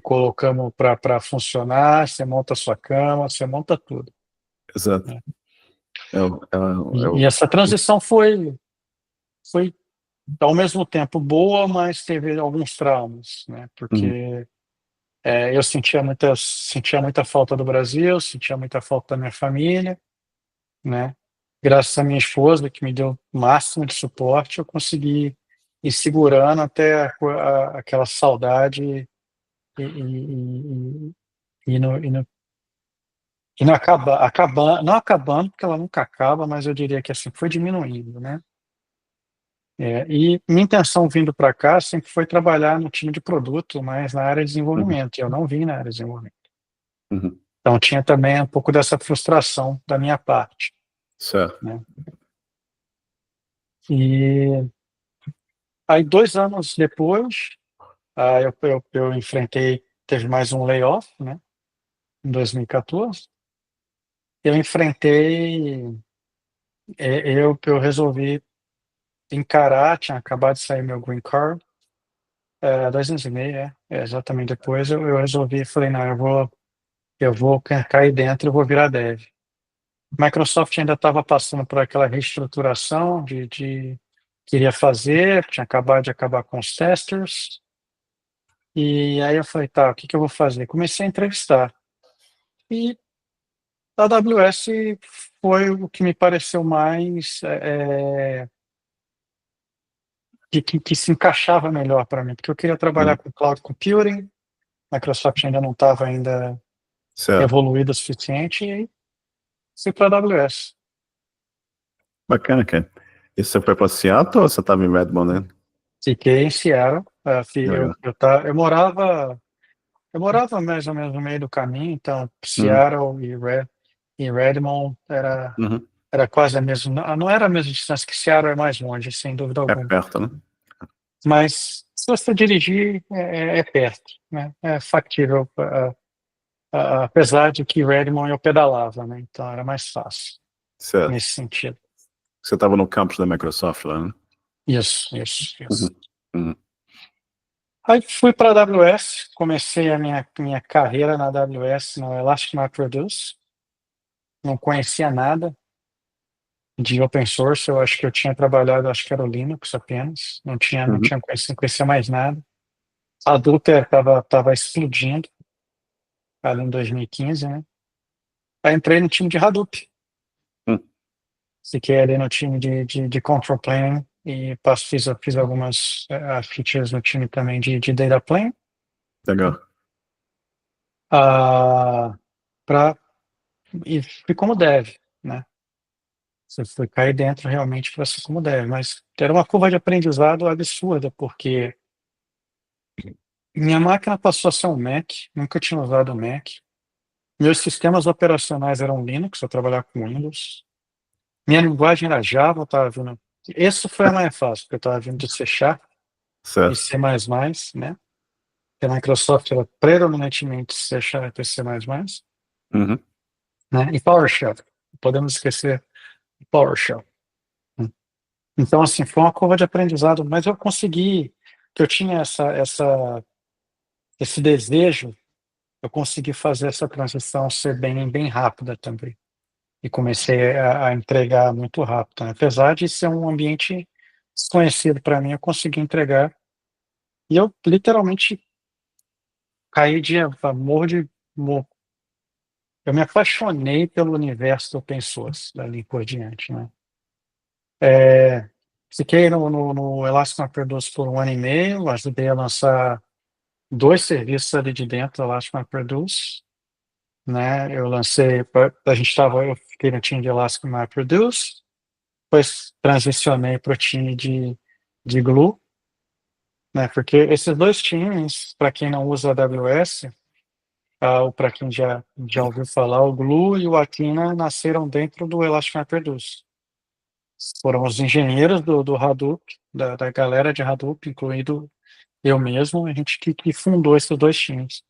colocamos para funcionar. Você monta a sua cama, você monta tudo.
Exato.
Né?
E
essa transição foi ao mesmo tempo boa, mas teve alguns traumas, né? Porque eu sentia muita falta do Brasil, sentia muita falta da minha família, né? Graças à minha esposa, que me deu o máximo de suporte, eu consegui ir segurando até aquela saudade e não não acabando, porque ela nunca acaba, mas eu diria que assim foi diminuindo, né? E minha intenção vindo para cá sempre foi trabalhar no time de produto, mas na área de desenvolvimento. E eu não vim na área de desenvolvimento.
Uhum.
Então tinha também um pouco dessa frustração da minha parte.
Certo.
Né? E aí 2 anos depois, eu enfrentei, teve mais um layoff, né? Em 2014. Eu enfrentei, eu resolvi encarar, tinha acabado de sair meu green card, 2 anos e meio, exatamente depois, eu resolvi, falei, não, eu vou cair dentro, eu vou virar dev. Microsoft ainda estava passando por aquela reestruturação de queria fazer, tinha acabado de acabar com os testers, E aí eu falei, tá, o que que eu vou fazer? Comecei a entrevistar. E a AWS foi o que me pareceu mais que se encaixava melhor para mim, porque eu queria trabalhar
Uhum.
com cloud computing, Microsoft ainda não estava ainda
Certo.
evoluída o suficiente, e aí fui para a AWS.
Bacana, cara. E você foi para Seattle ou você estava em Redmond, né?
Fiquei em Seattle,
Que legal.
eu morava mais ou menos no meio do caminho, então
Uhum.
Seattle e Redmond
Uhum.
era quase a mesma, não era a mesma distância que Seattle, é mais longe, sem dúvida
É
alguma.
perto, né?
Mas se você dirigir, é perto, né? É factível, apesar de que Redmond eu pedalava, né? Então era mais fácil
Certo.
nesse sentido.
Você estava no campus da Microsoft lá, né?
Isso.
Uhum. Uhum.
Aí fui para a AWS, comecei a minha carreira na AWS no Elastic MapReduce, não conhecia nada de open source, eu acho que eu tinha trabalhado, acho que era o Linux apenas, não
Uhum.
tinha conhecia mais nada. A Hadoop estava explodindo, ali em 2015, né? Aí entrei no time de Hadoop,
Uhum.
fiquei ali no time de control plane e fiz algumas features no time também de data plane,
Legal.
ah, e fui como dev, né? Você foi cair dentro realmente para ser como deve, mas era uma curva de aprendizado absurda, porque minha máquina passou a ser um Mac, nunca tinha usado um Mac. Meus sistemas operacionais eram Linux, eu trabalhava com Windows. Minha linguagem era Java, eu estava vindo. Esse foi a mais fácil, porque eu estava vindo de C Sharp e
Certo.
C++, né? Porque a Microsoft era predominantemente C Sharp e C++,
Uhum.
né? E PowerShell. Podemos esquecer PowerShell. Então, assim, foi uma curva de aprendizado, mas eu consegui, que eu tinha esse desejo, eu consegui fazer essa transição ser bem rápida também. E comecei a entregar muito rápido, né? Apesar de ser um ambiente desconhecido para mim, eu consegui entregar. E eu literalmente caí de amor mo- eu me apaixonei pelo universo do open source dali por diante, né? É, fiquei no Elastic MapReduce por um ano e meio, ajudei a lançar dois serviços ali de dentro do Elastic MapReduce, né? Eu fiquei no time de Elastic MapReduce, depois transicionei para o time de Glue, né? Porque esses dois times, para quem não usa a AWS, ou para quem já ouviu falar, o Glue e o Athena nasceram dentro do Elastic MapReduce. Foram os engenheiros do Hadoop, da galera de Hadoop, incluído eu mesmo, a gente que fundou esses dois times,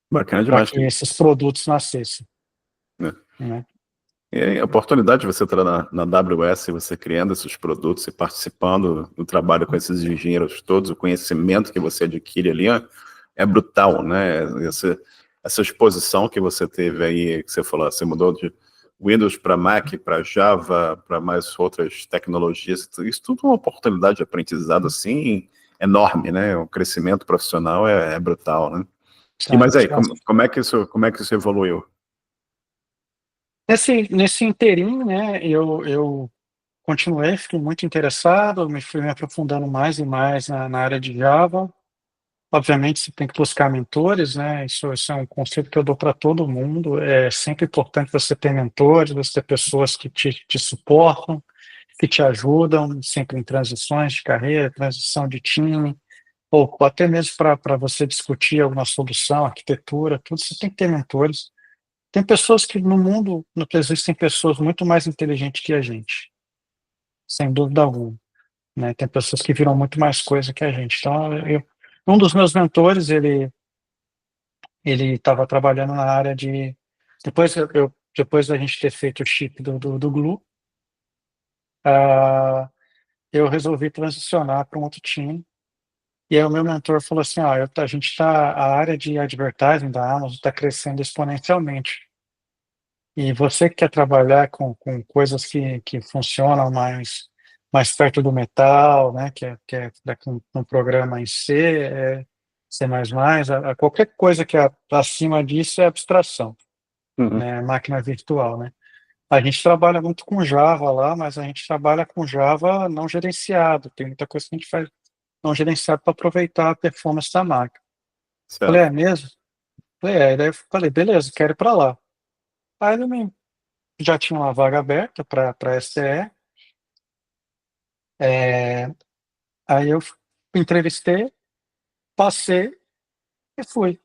Bacana
para
demais,
que
cara.
esses produtos nascessem,
Né?
né?
E a oportunidade de você estar na AWS, você criando esses produtos e participando do trabalho com esses engenheiros todos, o conhecimento que você adquire ali é brutal, né? Essa exposição que você teve aí, que você falou, você mudou de Windows para Mac, para Java, para mais outras tecnologias, isso tudo é uma oportunidade de aprendizado assim enorme, né? O crescimento profissional é brutal, né? E
Sabe?
mas aí, como é que isso evoluiu?
Nesse inteirinho, né, eu continuei, fiquei muito interessado, fui me aprofundando mais e mais na área de Java. Obviamente, você tem que buscar mentores, né? Isso é um conceito que eu dou para todo mundo. É sempre importante você ter mentores, você ter pessoas que te suportam, que te ajudam, sempre em transições de carreira, transição de time, ou até mesmo para você discutir alguma solução, arquitetura, tudo, você tem que ter mentores. Tem pessoas que no mundo, no que existem pessoas muito mais inteligentes que a gente, sem dúvida alguma, né? Tem pessoas que viram muito mais coisa que a gente. Então, um dos meus mentores, ele estava trabalhando na área de depois da gente ter feito o chip do Glue, ah, eu resolvi transicionar para um outro time. E aí o meu mentor falou assim, a gente a área de advertising da Amazon está crescendo exponencialmente. E você que quer trabalhar com coisas que funcionam mais perto do metal, né, que é um programa em C, C++, qualquer coisa que é acima disso é abstração,
Uhum.
né? Máquina virtual, né? A gente trabalha muito com Java lá, mas a gente trabalha com Java não gerenciado. Tem muita coisa que a gente faz não gerenciado para aproveitar a performance da máquina. Falei,
Certo.
é mesmo? Falei, é. E daí eu falei, beleza, quero ir para lá. Aí já tinha uma vaga aberta para STE. Aí eu entrevistei, passei e fui.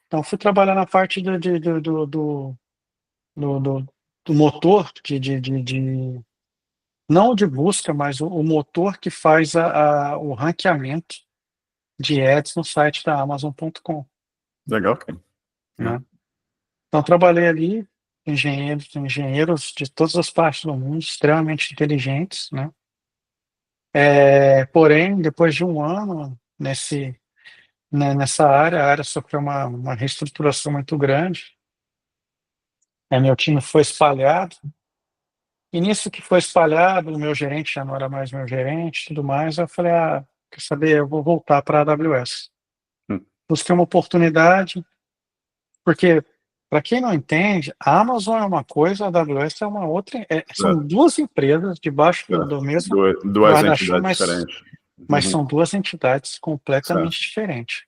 Então fui trabalhar na parte do, do, do motor não de busca, mas o motor que faz o ranqueamento de ads no site da Amazon.com,
Legal, cara.
né? Então trabalhei ali, engenheiros de todas as partes do mundo, extremamente inteligentes, né? Porém, depois de um ano nessa área, a área sofreu uma reestruturação muito grande. Meu time foi espalhado. E nisso que foi espalhado, o meu gerente já não era mais meu gerente, e tudo mais. Eu falei, quer saber? Eu vou voltar para a AWS.
Hum.
Busquei uma oportunidade, porque para quem não entende, a Amazon é uma coisa, a AWS é uma outra. São duas empresas debaixo do mesmo
Duas
guarda-chuva,
entidades diferentes.
mas
Uhum.
são duas entidades completamente
Certo.
diferentes,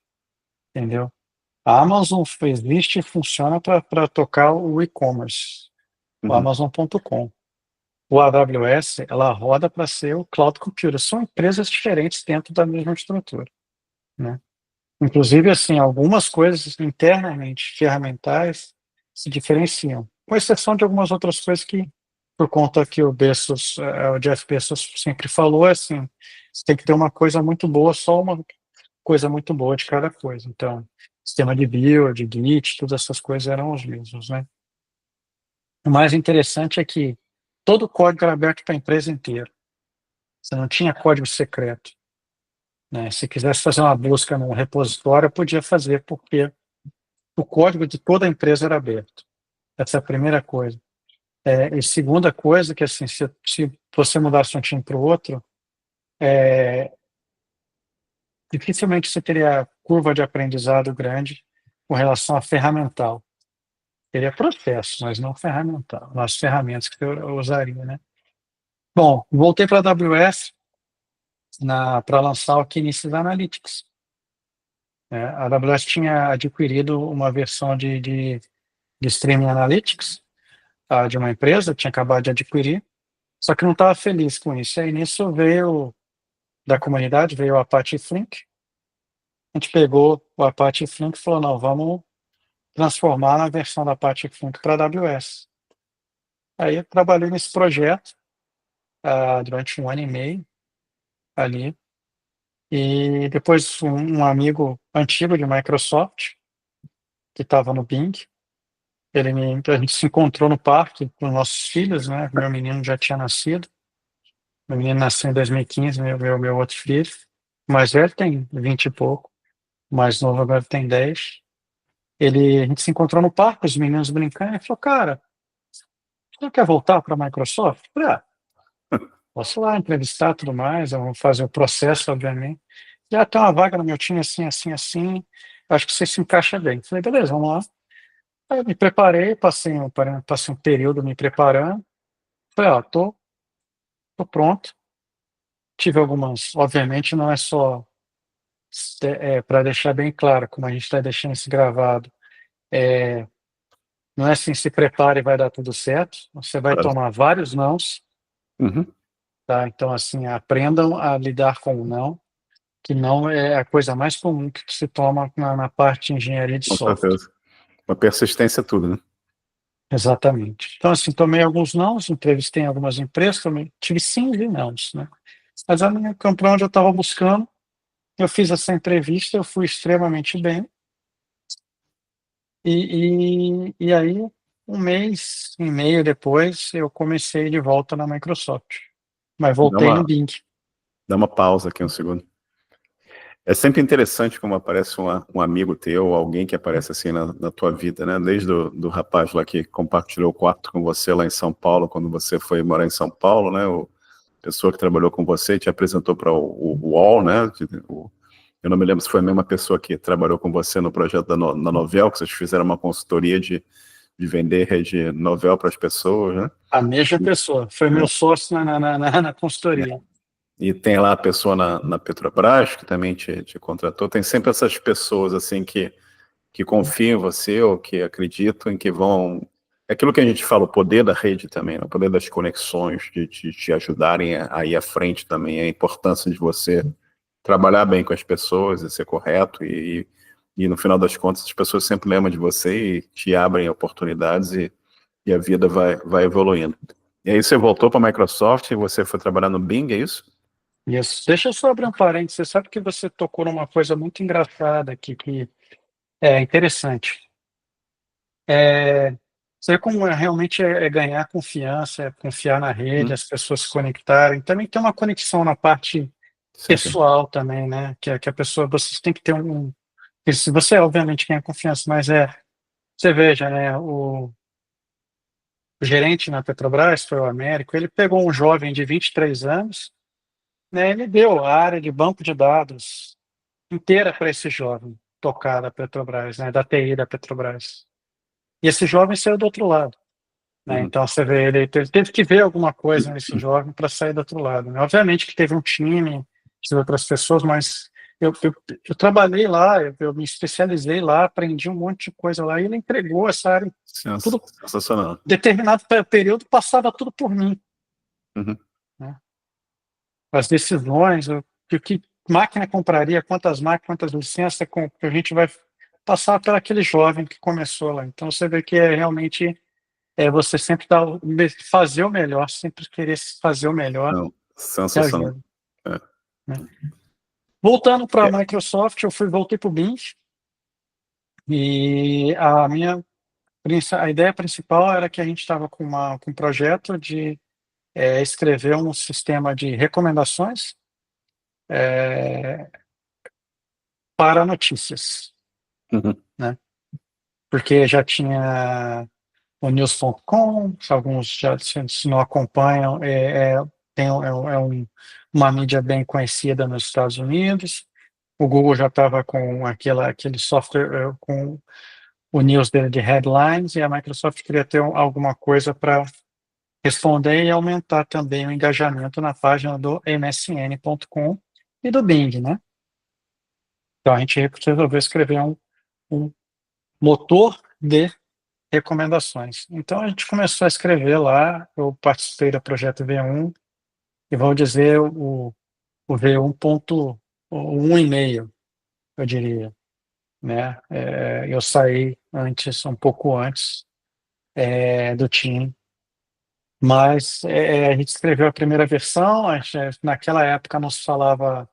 entendeu? A Amazon existe e funciona para tocar o e-commerce, o
Uhum.
Amazon.com. O AWS, ela roda para ser o cloud computer. São empresas diferentes dentro da mesma estrutura, né? Inclusive, assim, algumas coisas internamente ferramentais se diferenciam, com exceção de algumas outras coisas que, por conta que o Jeff Bezos sempre falou, assim, você tem que ter uma coisa muito boa, só uma coisa muito boa de cada coisa. Então, sistema de build, Git, todas essas coisas eram os mesmos, né? O mais interessante é que todo o código era aberto para a empresa inteira. Você não tinha código secreto, né? Se quisesse fazer uma busca num repositório, eu podia fazer, porque o código de toda a empresa era aberto. Essa é a primeira coisa. E segunda coisa, que assim, se você mudasse um time para o outro, dificilmente você teria curva de aprendizado grande com relação a ferramental. Teria processo, mas não ferramental, as ferramentas que eu usaria, né? Bom, voltei para a AWS para lançar o Kinesis Analytics. A AWS tinha adquirido uma versão de Streaming Analytics de uma empresa, tinha acabado de adquirir, só que não estava feliz com isso. Aí nisso veio da comunidade, veio o Apache Flink. A gente pegou o Apache Flink e falou, não, vamos transformar na versão da Apache Flink para a AWS. Aí eu trabalhei nesse projeto durante um ano e meio ali. E depois um amigo antigo de Microsoft, que estava no Bing, a gente se encontrou no parque com nossos filhos, né? Meu menino já tinha nascido. Meu menino nasceu em 2015, meu outro filho. O mais velho tem 20 e pouco. O mais novo agora tem 10. A gente se encontrou no parque, os meninos brincando, e falou, cara, você não quer voltar para a Microsoft? Eu falei, posso lá entrevistar tudo mais, eu vou fazer o processo, obviamente. Já tem uma vaga no meu time assim, assim, assim. Acho que você se encaixa bem. Eu falei, beleza, vamos lá. Aí eu me preparei, passei um período me preparando. Falei, tô pronto. Tive algumas, obviamente não é só, para deixar bem claro, como a gente está deixando isso gravado, não é assim, se prepare e vai dar tudo certo. Você vai
Claro.
tomar vários nãos,
Uhum.
tá? Então, assim, aprendam a lidar com o não, que não é a coisa mais comum que se toma na parte de engenharia de
Com
software.
certeza. Uma persistência é tudo, né?
Exatamente. Então, assim, tomei alguns nãos, entrevistei em algumas empresas, tive 15 nãos, né? Mas a minha campo onde eu estava buscando, eu fiz essa entrevista, eu fui extremamente bem, e aí, um mês e meio depois, eu comecei de volta na Microsoft, mas
Dá
voltei no
uma,
Bing.
dá uma pausa aqui um segundo. É sempre interessante como aparece um amigo teu, alguém que aparece assim na tua vida, né? Desde do rapaz lá que compartilhou o quarto com você lá em São Paulo, quando você foi morar em São Paulo, né? A pessoa que trabalhou com você te apresentou para o UOL, né? Eu não me lembro se foi a mesma pessoa que trabalhou com você no projeto na Novell, que vocês fizeram uma consultoria de vender rede Novell para as pessoas, né?
A mesma pessoa, foi meu sócio na consultoria.
E tem lá a pessoa na Petrobras, que também te contratou. Tem sempre essas pessoas assim que confiam em você ou que acreditam em que vão... É aquilo que a gente fala, o poder da rede também, né? O poder das conexões, de te ajudarem a ir à frente também, a importância de você trabalhar bem com as pessoas e ser correto e no final das contas as pessoas sempre lembram de você e te abrem oportunidades e a vida vai evoluindo. E aí você voltou para a Microsoft e você foi trabalhar no Bing, é isso?
Isso. Deixa eu só abrir um parênteses. Você sabe que você tocou numa coisa muito engraçada aqui, que é interessante. Você como realmente é ganhar confiança, é confiar na rede, as pessoas se conectarem. Também tem uma conexão na parte
Sim, sim.
pessoal também, né? Que a pessoa, vocês têm que ter se você obviamente ganha confiança, mas você veja, né? O gerente na Petrobras, foi o Américo, ele pegou um jovem de 23 anos, né? Ele deu a área de banco de dados inteira para esse jovem tocar da Petrobras, né? Da TI da Petrobras. E esse jovem saiu do outro lado. Né?
Uhum.
Então você vê, ele teve que ver alguma coisa nesse jovem para sair do outro lado. Né? Obviamente que teve um time de outras pessoas, mas eu trabalhei lá, eu me especializei lá, aprendi um monte de coisa lá, e ele entregou essa área, tudo
Sensacional.
determinado período, passava tudo por mim.
Uhum.
Né? As decisões, que máquina compraria, quantas máquinas, quantas licenças, que a gente vai passar para aquele jovem que começou lá. Então você vê que realmente você sempre fazer o melhor, sempre querer fazer o melhor,
Não,
que
sensacional.
ajuda.
É.
Né? Voltando para a
É.
Microsoft, voltei para o Bing, e a ideia principal era que a gente estava com um projeto de escrever um sistema de recomendações para notícias,
Uhum.
né? Porque já tinha o news.com, alguns já se não acompanham, uma mídia bem conhecida nos Estados Unidos. O Google já estava com aquele software com o news dele de headlines, e a Microsoft queria ter alguma coisa para responder e aumentar também o engajamento na página do msn.com e do Bing, né? Então a gente resolveu escrever um motor de recomendações. Então a gente começou a escrever lá, eu participei do projeto V1, e vou dizer o V1.1,5, eu diria, né? Eu saí um pouco antes do time, mas a gente escreveu a primeira versão. Naquela época não se falava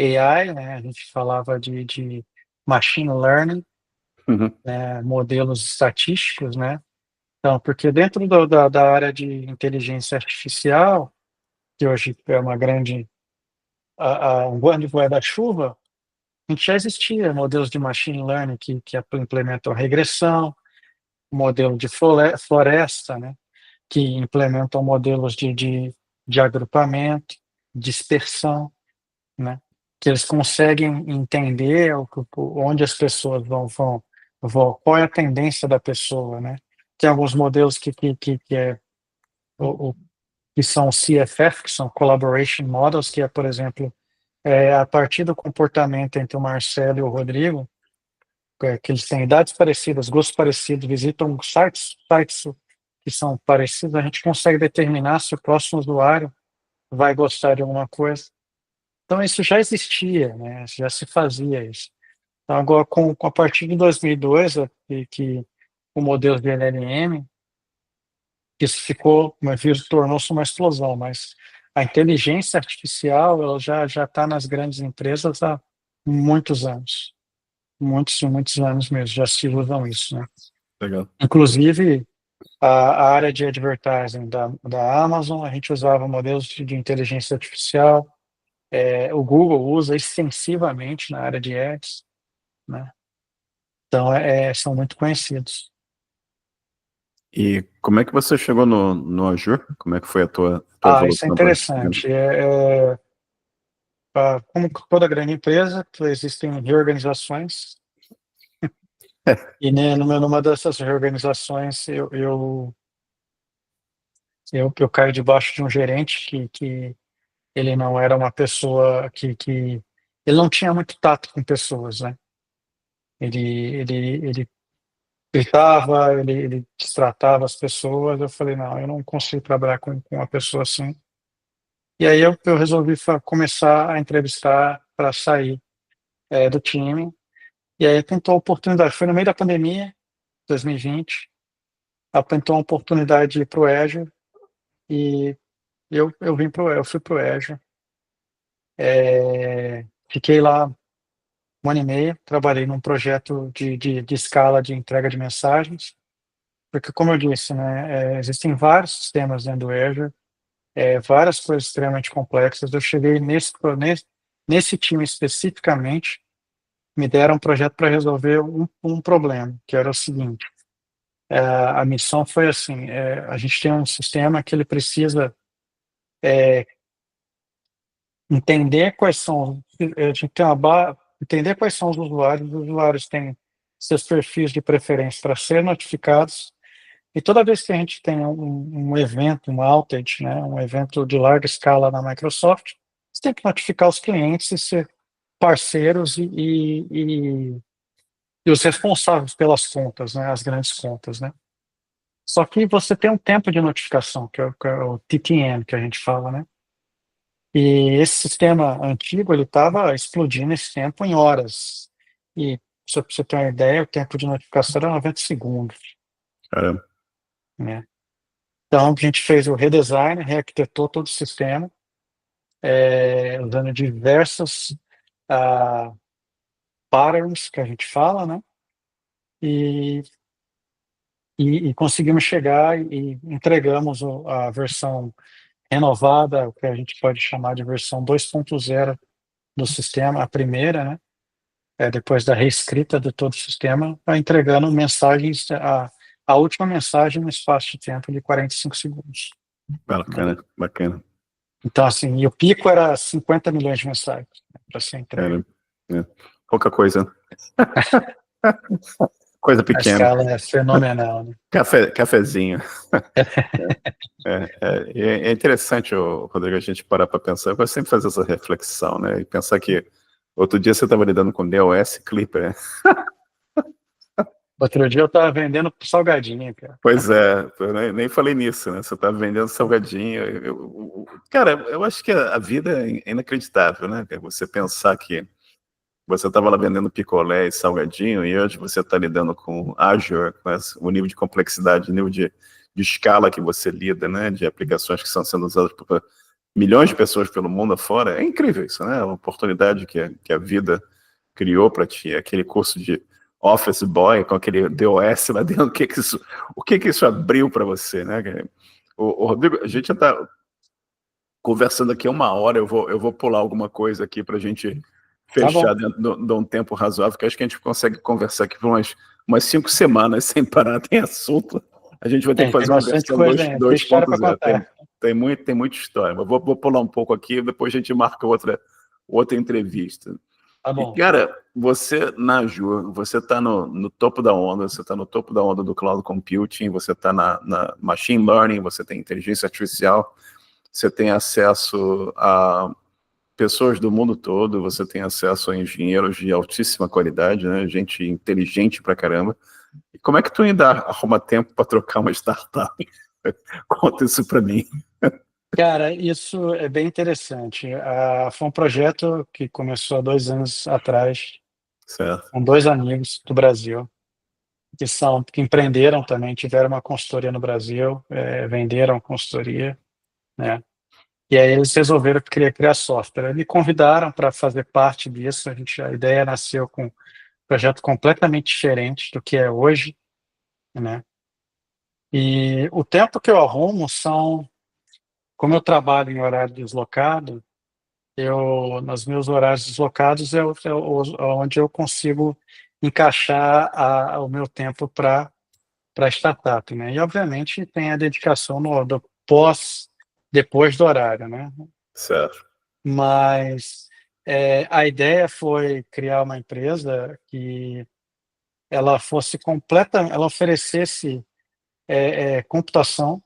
AI, né? A gente falava de machine learning,
Uhum.
né? Modelos estatísticos, né? Então, porque dentro da área de inteligência artificial, que hoje é um grande guarda-chuva, a gente já existia modelos de machine learning que implementam regressão, modelo de floresta, né, que implementam modelos de agrupamento, dispersão, né, que eles conseguem entender onde as pessoas vão, qual é a tendência da pessoa, né. Tem alguns modelos que são CFF, que são Collaboration Models, que por exemplo, a partir do comportamento entre o Marcelo e o Rodrigo, que eles têm idades parecidas, gostos parecidos, visitam sites que são parecidos, a gente consegue determinar se o próximo usuário vai gostar de alguma coisa. Então isso já existia, né? Já se fazia isso. Então, agora, a partir de 2002, que o modelo de LLM, isso tornou-se uma explosão, mas a inteligência artificial ela já está nas grandes empresas há muitos anos. Muitos anos mesmo, já se usam isso, né?
Legal.
Inclusive, a área de advertising da Amazon, a gente usava modelos de inteligência artificial, o Google usa extensivamente na área de ads, né? Então, são muito conhecidos.
E como é que você chegou no Azure? Como é que foi a tua
Isso é
evolução para...
interessante. como toda grande empresa, existem reorganizações, e né, numa dessas reorganizações eu caio debaixo de um gerente que ele não era uma pessoa que ele não tinha muito tato com pessoas, né? Ele gritava, ele destratava as pessoas. Eu falei, não, eu não consigo trabalhar com uma pessoa assim. E aí eu resolvi começar a entrevistar para sair do time. E aí pintou a oportunidade. Foi no meio da pandemia, 2020. Pintou a oportunidade de ir para o Azure e eu fui para o Azure. Fiquei lá um ano e meio, trabalhei num projeto de escala de entrega de mensagens, porque, como eu disse, né, existem vários sistemas dentro do Azure, várias coisas extremamente complexas. Eu cheguei nesse time especificamente, me deram um projeto para resolver um problema, que era o seguinte: a missão foi assim: a gente tem um sistema que ele precisa entender quais são, a gente tem entender quais são os usuários têm seus perfis de preferência para ser notificados, e toda vez que a gente tem um evento, um outage, né, um evento de larga escala na Microsoft, você tem que notificar os clientes e ser parceiros e os responsáveis pelas contas, né, as grandes contas, né. Só que você tem um tempo de notificação, que é o TTM, que a gente fala, né? E esse sistema antigo, ele estava explodindo esse tempo em horas. E, só para você ter uma ideia, o tempo de notificação era 90 segundos,
Caramba.
né? Então, a gente fez o redesign, rearquitetou todo o sistema, usando diversas ah, patterns, que a gente fala, né? E, e conseguimos chegar e entregamos a versão renovada, o que a gente pode chamar de versão 2.0 do sistema, a primeira, né? Depois da reescrita de todo o sistema, entregando mensagens, a última mensagem no espaço de tempo de 45 segundos.
Bacana, bacana.
Então, assim, e o pico era 50 milhões de mensagens, né, para ser entregue.
Pouca coisa. Coisa
A
pequena.
escala é fenomenal, né?
Cafezinho. É interessante, Rodrigo, a gente parar para pensar. Eu gosto sempre de fazer essa reflexão, né? E pensar que outro dia você estava lidando com DOS Clipper, né?
Outro dia eu estava vendendo salgadinho, cara.
Pois é, eu nem falei nisso, né? Você está vendendo salgadinho. Cara, eu acho que a vida é inacreditável, né? Você pensar que você estava lá vendendo picolé e salgadinho e hoje você está lidando com Azure, com o nível de complexidade, o nível de escala que você lida, né? De aplicações que estão sendo usadas por milhões de pessoas pelo mundo afora. É incrível isso, né? A oportunidade que a vida criou para ti, aquele curso de Office Boy com aquele DOS lá dentro, o que isso abriu para você, né? Rodrigo, a gente já está conversando aqui 1 hora, eu vou pular alguma coisa aqui para a gente fechar dentro de um tempo razoável, que acho que a gente consegue conversar aqui por umas 5 semanas sem parar, tem assunto. A gente vai ter que fazer uma versão 2.0. Tem muita história, mas vou pular um pouco aqui, depois a gente marca outra entrevista.
Tá bom.
E, cara, você na Azure, você está no topo da onda, você está no topo da onda do cloud computing, você está na machine learning, você tem inteligência artificial, você tem acesso a pessoas do mundo todo, você tem acesso a engenheiros de altíssima qualidade, né? Gente inteligente pra caramba. E como é que tu ainda arruma tempo para trocar uma startup? Conta isso para mim.
Cara, isso é bem interessante. Foi um projeto que começou há 2 anos atrás,
Certo.
com 2 amigos do Brasil, que empreenderam também, tiveram uma consultoria no Brasil, venderam consultoria, né? E aí eles resolveram criar software. Me convidaram para fazer parte disso. A ideia nasceu com um projeto completamente diferente do que é hoje, né? E o tempo que eu arrumo como eu trabalho em horário deslocado, nos meus horários deslocados onde eu consigo encaixar o meu tempo para startup, né? E obviamente tem a dedicação depois do horário, né?
Certo.
Mas A ideia foi criar uma empresa que ela fosse completa, ela oferecesse computação,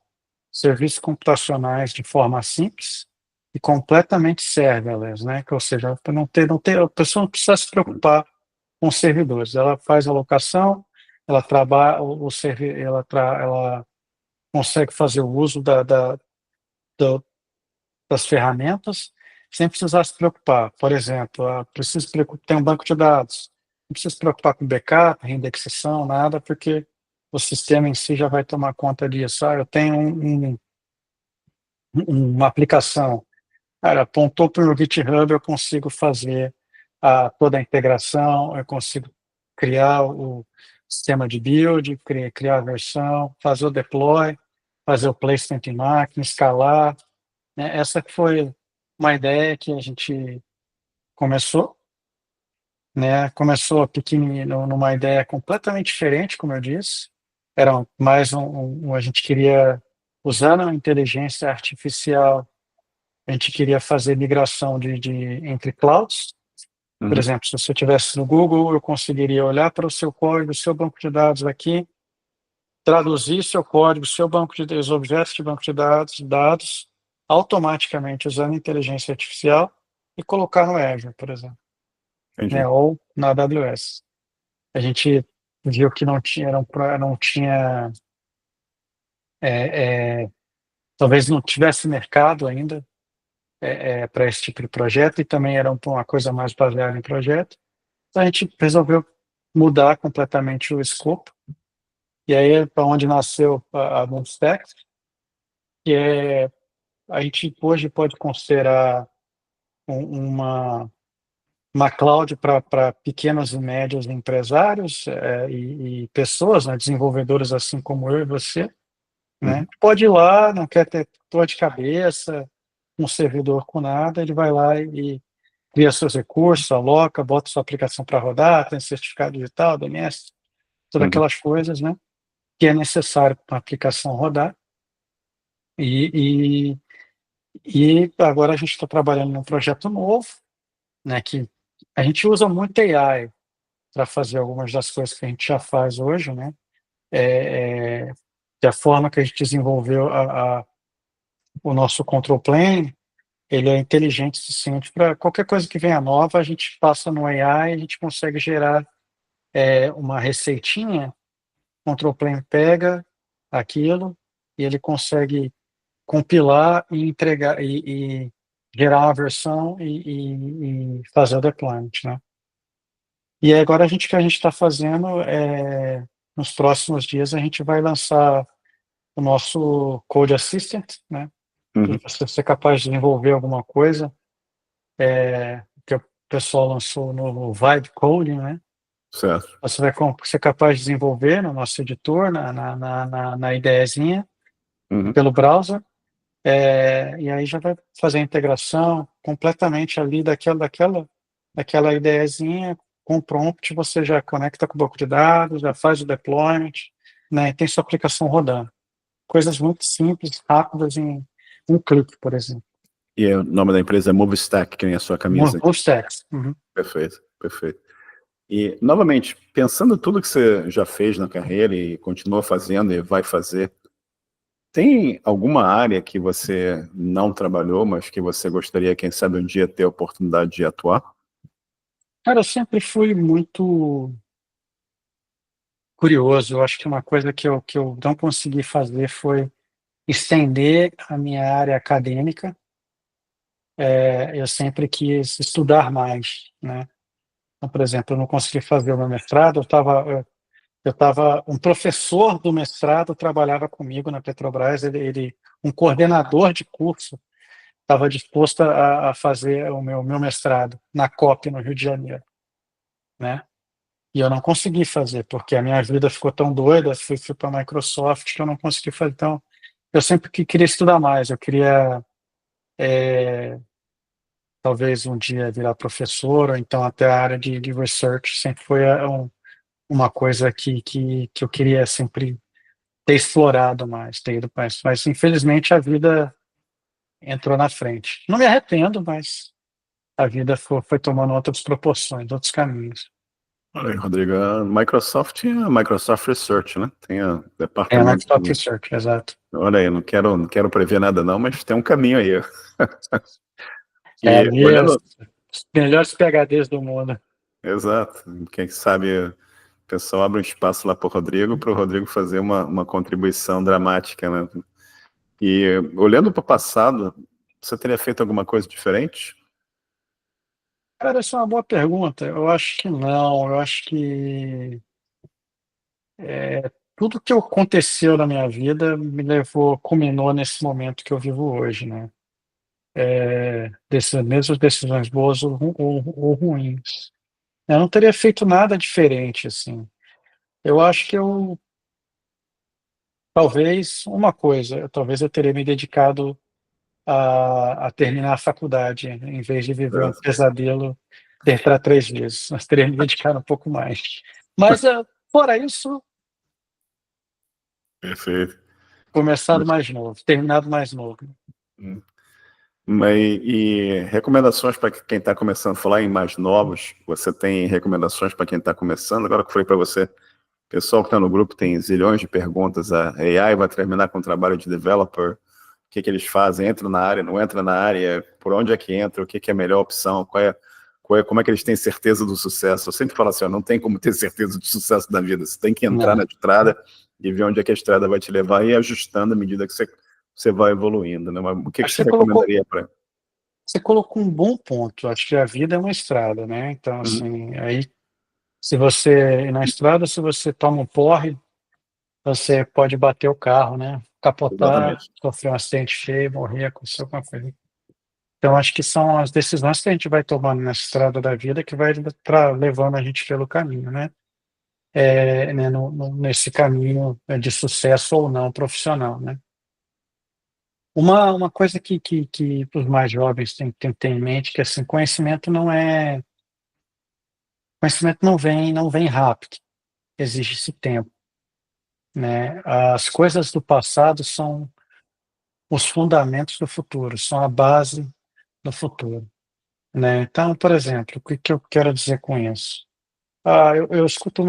serviços computacionais de forma simples e completamente serverless, né? Ou seja, para não ter, a pessoa não precisa se preocupar com os servidores. Ela faz a locação, ela trabalha, ela consegue fazer o uso da- das ferramentas sem precisar se preocupar. Por exemplo, tem um banco de dados, não precisa se preocupar com backup, reindexação, nada, porque o sistema em si já vai tomar conta disso. Eu tenho uma aplicação, cara, apontou para o GitHub, eu consigo fazer toda a integração, eu consigo criar o sistema de build, criar a versão, fazer o deploy, fazer o placement em máquina, escalar, né? Essa foi uma ideia que a gente começou, né? Começou pequenininho, numa ideia completamente diferente, como eu disse. Era mais a gente queria, usando a inteligência artificial, a gente queria fazer migração entre clouds. Por
Uhum.
exemplo, se você estivesse no Google, eu conseguiria olhar para o seu código, o seu banco de dados aqui, traduzir seu código, os objetos de banco de dados automaticamente usando inteligência artificial e colocar no Azure, por exemplo, né,
Entendi.
ou na AWS. A gente viu que não tinha, é, é, talvez não tivesse mercado ainda para esse tipo de projeto e também era uma coisa mais baseada em projeto. Então a gente resolveu mudar completamente o escopo e aí é para onde nasceu a Moonstack, que a gente hoje pode considerar uma cloud para pequenos e médios empresários e pessoas, né, desenvolvedores assim como eu e você, né?
Uhum.
Pode ir lá, não quer ter dor de cabeça, um servidor com nada, ele vai lá e cria seus recursos, aloca, bota sua aplicação para rodar, tem certificado digital, DNS, todas
Uhum.
aquelas coisas, né, que é necessário para a aplicação rodar. E, e agora a gente está trabalhando num projeto novo, né, que a gente usa muito AI para fazer algumas das coisas que a gente já faz hoje, né? É, é, da forma que a gente desenvolveu o nosso control plane, ele é inteligente o suficiente para qualquer coisa que venha nova, a gente passa no AI e a gente consegue gerar uma receitinha, o control plane pega aquilo e ele consegue compilar e entregar e gerar uma versão e fazer o deployment, né? E agora o que a gente está fazendo nos próximos dias a gente vai lançar o nosso Code Assistant, né? Que
Uhum.
você ser capaz de desenvolver alguma coisa, que o pessoal lançou no Vibe Coding, né?
Certo.
Você vai ser capaz de desenvolver no nosso editor, na IDEzinha,
Uhum.
pelo browser, e aí já vai fazer a integração completamente ali daquela IDEzinha, com o prompt você já conecta com o banco de dados, já faz o deployment, né, e tem sua aplicação rodando. Coisas muito simples, rápidas, em um clique, por exemplo.
E o nome da empresa é MoveStack, que nem a sua camisa.
Full stacks. Uhum.
Perfeito, perfeito. E, novamente, pensando tudo que você já fez na carreira e continua fazendo e vai fazer, tem alguma área que você não trabalhou, mas que você gostaria, quem sabe, um dia ter a oportunidade de atuar?
Cara, eu sempre fui muito curioso. Eu acho que uma coisa que eu não consegui fazer foi estender a minha área acadêmica. Eu sempre quis estudar mais, né? Então, por exemplo, eu não consegui fazer o meu mestrado. Um professor do mestrado trabalhava comigo na Petrobras. Um coordenador de curso estava disposto a fazer o meu mestrado na COP no Rio de Janeiro, né? E eu não consegui fazer porque a minha vida ficou tão doida. Fui para a Microsoft que eu não consegui fazer. Então, eu sempre queria estudar mais. Eu queria talvez um dia virar professor, ou então até a área de research sempre foi uma coisa que eu queria sempre ter explorado mais, ter ido mais. Mas infelizmente a vida entrou na frente. Não me arrependo, mas a vida foi tomando outras proporções, outros caminhos.
Olha aí, Rodrigo, a Microsoft é a Microsoft Research, né? Tem o
É a
departamento
Microsoft
de...
Research, exato.
Olha aí, não quero prever nada não, mas tem um caminho aí.
É
E
ali
olhando,
os melhores PhDs do mundo.
exato, quem sabe o pessoal abre um espaço lá para o Rodrigo fazer uma contribuição dramática, né? E olhando para o passado, você teria feito alguma coisa diferente?
Cara, essa é uma boa pergunta. Eu acho que não. Eu acho que tudo que aconteceu na minha vida me levou, culminou nesse momento que eu vivo hoje, né? Dessas mesmas decisões boas ou ruins. Eu não teria feito nada diferente, assim. Eu acho que talvez, uma coisa, talvez eu teria me dedicado a terminar a faculdade, em vez de viver um pesadelo tentar 3 vezes. Nós teríamos me dedicado um pouco mais. Mas, fora isso,
Perfeito.
começado mais novo, terminado mais novo.
Mas, e recomendações para quem está começando, falar em mais novos, você tem recomendações para quem está começando? Agora que eu falei para você, o pessoal que está no grupo tem zilhões de perguntas, a AI vai terminar com o trabalho de developer, o que eles fazem, entra na área, não entra na área, por onde é que entra, o que é a melhor opção, como é que eles têm certeza do sucesso? Eu sempre falo assim, ó, não tem como ter certeza do sucesso da vida, você tem que entrar
Não.
na estrada e ver onde é que a estrada vai te levar e ir ajustando à medida que você vai evoluindo, né? Mas o que
Acho que
você recomendaria para...
você colocou um bom ponto. Acho que a vida é uma estrada, né? Então,
Uhum,
assim, aí, se você, na estrada, se você toma um porre, você pode bater o carro, né? Capotar,
exatamente.
sofrer um acidente feio, morrer, acontecer alguma coisa. Então, acho que são as decisões que a gente vai tomando na estrada da vida que vai levando a gente pelo caminho, né? Né, nesse caminho de sucesso ou não profissional, né? Uma coisa que os mais jovens têm que ter em mente que assim, conhecimento não vem rápido, exige-se tempo, né? As coisas do passado são os fundamentos do futuro, são a base do futuro, né? Então, por exemplo, o que eu quero dizer com isso? Eu escuto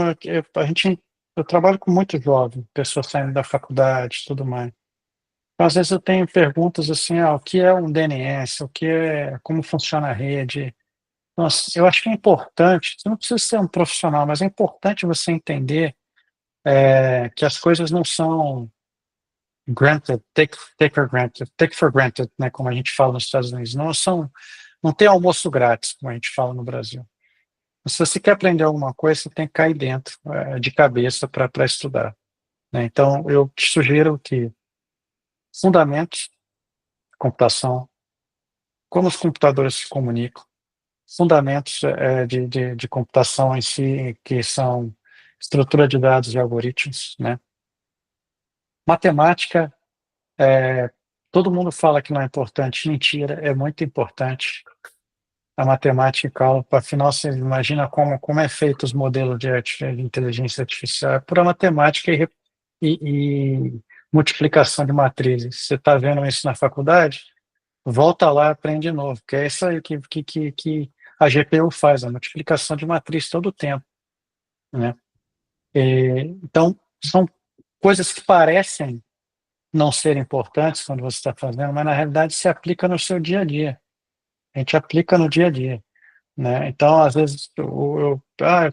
eu trabalho com muito jovem, pessoas saindo da faculdade, e tudo mais. Então, às vezes eu tenho perguntas assim, o que é um DNS, como funciona a rede. Nossa, eu acho que é importante, você não precisa ser um profissional, mas é importante você entender que as coisas não são granted, take for granted, né, como a gente fala nos Estados Unidos, não tem almoço grátis, como a gente fala no Brasil. Se você quer aprender alguma coisa, você tem que cair dentro, de cabeça para estudar, né? Então, eu te sugiro que fundamentos de computação, como os computadores se comunicam, fundamentos de computação em si, que são estrutura de dados e algoritmos, né? Matemática, todo mundo fala que não é importante, mentira, é muito importante. A matemática, afinal, você imagina como é feito os modelos de inteligência artificial, é pura matemática e multiplicação de matrizes. Você está vendo isso na faculdade? Volta lá e aprende de novo, que é isso aí que a GPU faz, a multiplicação de matriz todo o tempo, né? Então, são coisas que parecem não ser importantes quando você está fazendo, mas na realidade se aplica no seu dia a dia. A gente aplica no dia a dia, né? Então, às vezes, eu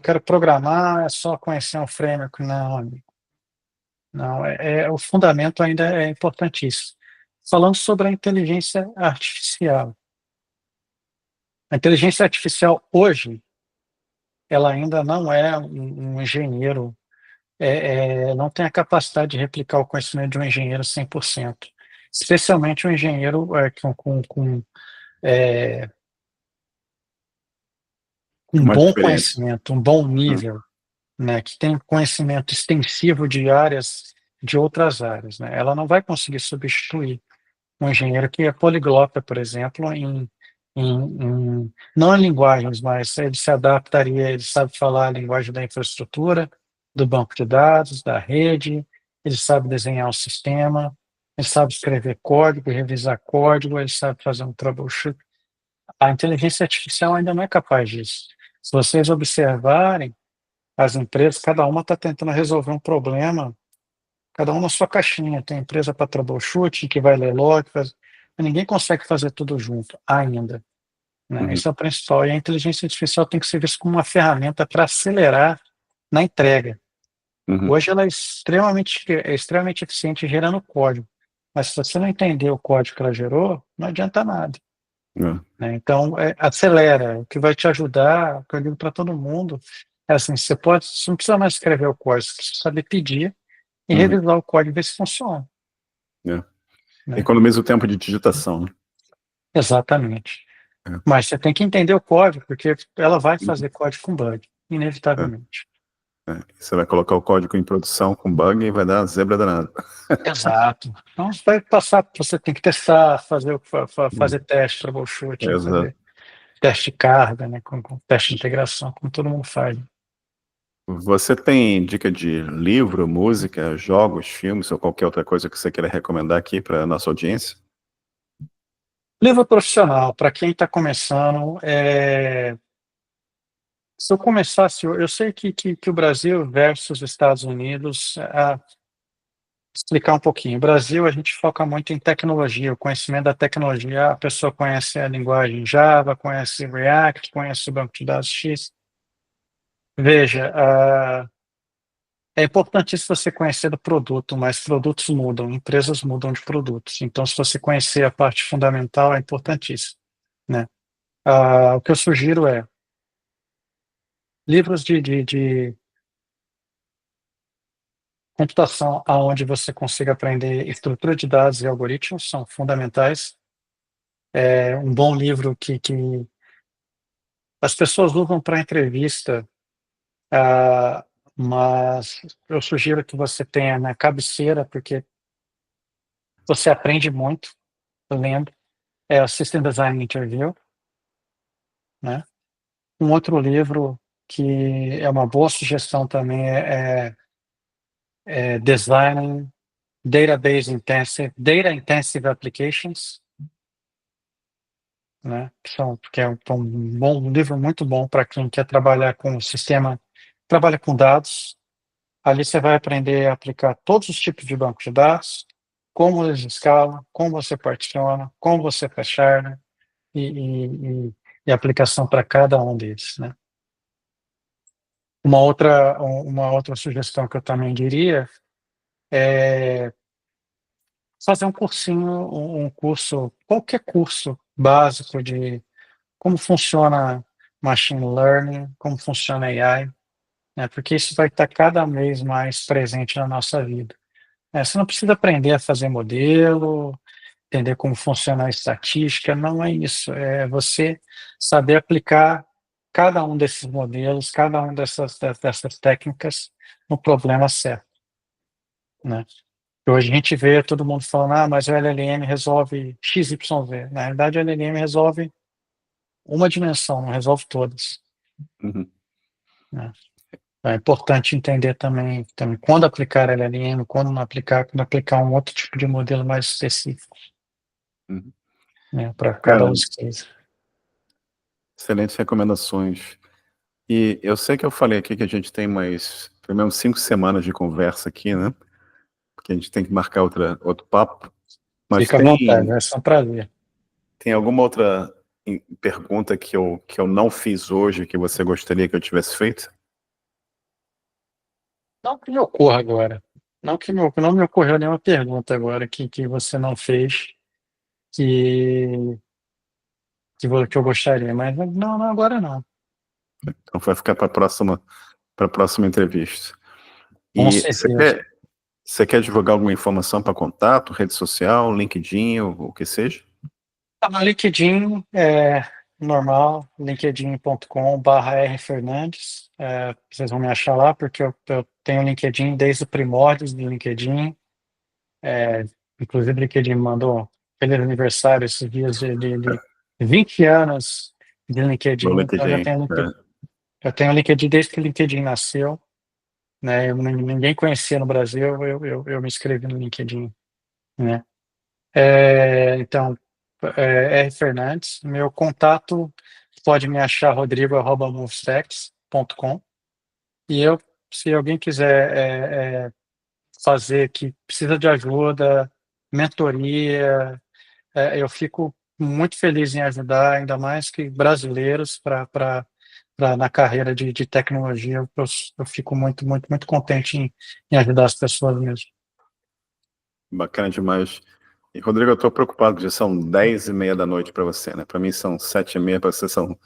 quero programar, é só conhecer um framework. Não, amigo. Não, o fundamento ainda é importantíssimo. Falando sobre a inteligência artificial. A inteligência artificial hoje, ela ainda não é um engenheiro, não tem a capacidade de replicar o conhecimento de um engenheiro 100%, especialmente um engenheiro é, com
Mais
bom
experiência.
conhecimento, um bom
Hum.
nível, né, que tem conhecimento extensivo de outras áreas, né? Ela não vai conseguir substituir um engenheiro que é poliglota, por exemplo, não em linguagens, mas ele se adaptaria, ele sabe falar a linguagem da infraestrutura, do banco de dados, da rede, ele sabe desenhar um sistema, ele sabe escrever código, revisar código, ele sabe fazer um troubleshoot. A inteligência artificial ainda não é capaz disso. Se vocês observarem, as empresas, cada uma está tentando resolver um problema, cada uma na sua caixinha. Tem empresa para troubleshooting, que vai ler log, mas ninguém consegue fazer tudo junto ainda, né?
Uhum,
Esse é o principal. E a inteligência artificial tem que ser vista como uma ferramenta para acelerar na entrega.
uhum,
Hoje ela é extremamente eficiente gerando código, mas se você não entender o código que ela gerou, não adianta nada,
é,
né? Então, acelera. O que vai te ajudar, o que eu digo para todo mundo, é assim, você não precisa mais escrever o código, você precisa saber pedir e
uhum,
revisar o código e ver se funciona,
é.
né?
Economiza o tempo de digitação, né?
Exatamente.
É,
Mas você tem que entender o código, porque ela vai
uhum,
fazer código com bug,
é,
inevitavelmente.
é. Você vai colocar o código em produção com bug e vai dar zebra danada.
Exato. Então você vai passar, você tem que testar, fazer teste, troubleshooting,
Exato.
fazer teste de carga, né, com teste de integração, como todo mundo faz.
Você tem dica de livro, música, jogos, filmes ou qualquer outra coisa que você queira recomendar aqui para nossa audiência?
Livro profissional, para quem está começando, se eu começasse, eu sei que o Brasil versus os Estados Unidos, explicar um pouquinho. O Brasil, a gente foca muito em tecnologia, o conhecimento da tecnologia. A pessoa conhece a linguagem Java, conhece React, conhece o banco de dados X. Veja, é importantíssimo você conhecer do produto, mas produtos mudam, empresas mudam de produtos. Então, se você conhecer a parte fundamental, é importantíssimo, né? O que eu sugiro é livros de computação, aonde você consiga aprender estrutura de dados e algoritmos, são fundamentais. Um bom livro que as pessoas usam para entrevista, ah, mas eu sugiro que você tenha na cabeceira, porque você aprende muito lendo. É o System Design Interview, né? Um outro livro que é uma boa sugestão também é Designing Data Intensive Applications, né? Que é um livro muito bom para quem quer trabalhar com o sistema, trabalha com dados. Ali você vai aprender a aplicar todos os tipos de banco de dados, como eles escalam, como você particiona, como você faz sharding e aplicação para cada um deles, né? Uma outra sugestão que eu também diria é fazer um cursinho, um curso, qualquer curso básico de como funciona machine learning, como funciona AI, né? Porque isso vai estar cada vez mais presente na nossa vida. Você não precisa aprender a fazer modelo, entender como funciona a estatística, não é isso. É você saber aplicar cada um desses modelos, cada um dessas técnicas no problema certo, né? Hoje a gente vê todo mundo falando, mas o LLM resolve X, Y, Z. Na realidade, o LLM resolve uma dimensão, não resolve todas,
Uhum,
né? É importante entender também quando aplicar LLM, quando aplicar um outro tipo de modelo mais específico,
uhum.
né, para cada
Cara,
use case.
excelentes recomendações. E eu sei que eu falei aqui que a gente tem mais, pelo menos 5 semanas de conversa aqui, né? Porque a gente tem que marcar outro papo. Mas
Fica à vontade,
tem,
vai ser um prazer.
tem alguma outra pergunta que eu não fiz hoje que você gostaria que eu tivesse feito?
Não que me ocorra agora. Não me ocorreu nenhuma pergunta agora que você não fez, que, que eu gostaria, mas não, agora não.
Então vai ficar para a próxima entrevista.
Com
E
certeza.
você quer divulgar alguma informação para contato, rede social, LinkedIn, o que seja?
Tá no LinkedIn, normal, linkedin.com/rfernandes. Vocês vão me achar lá, porque eu tenho LinkedIn desde o primórdios do LinkedIn. Inclusive, o LinkedIn me mandou feliz aniversário esses dias de 20 anos de
No
LinkedIn. Então,
LinkedIn.
eu tenho LinkedIn desde que o LinkedIn nasceu, né? Ninguém conhecia no Brasil, eu me inscrevi no LinkedIn, né? Então, R. Fernandes. Meu contato pode me achar rodrigo@movestex.com. E se alguém quiser fazer que precisa de ajuda, mentoria, eu fico muito feliz em ajudar, ainda mais que brasileiros na carreira de tecnologia. Eu fico muito, muito, muito contente em ajudar as pessoas mesmo.
Bacana demais. E, Rodrigo, eu estou preocupado, porque já são 10h30 da noite para você, né? Para mim são 7h30, para você são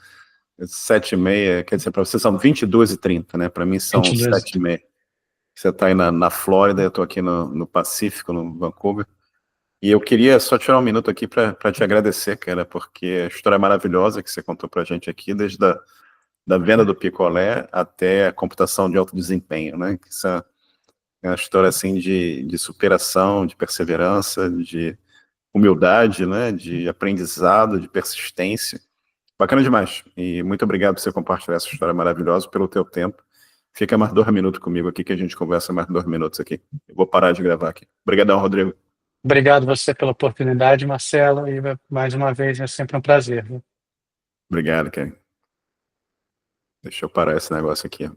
7h30, quer dizer, para você são 22h30, né? Para mim são
22.
7h30. Você está aí na Flórida, eu estou aqui no Pacífico, no Vancouver. E eu queria só tirar um minuto aqui para te agradecer, cara, porque a história é maravilhosa que você contou para a gente aqui, desde da venda do picolé até a computação de alto desempenho, né? Essa é uma história assim de superação, de perseverança, de humildade, né? De aprendizado, de persistência. Bacana demais. E muito obrigado por você compartilhar essa história maravilhosa, pelo teu tempo. Fica mais 2 minutos comigo aqui, que a gente conversa mais 2 minutos aqui. Eu vou parar de gravar aqui. Obrigadão, Rodrigo.
Obrigado você pela oportunidade, Marcelo, e mais uma vez é sempre um prazer. Viu?
Obrigado, cara. Deixa eu parar esse negócio aqui.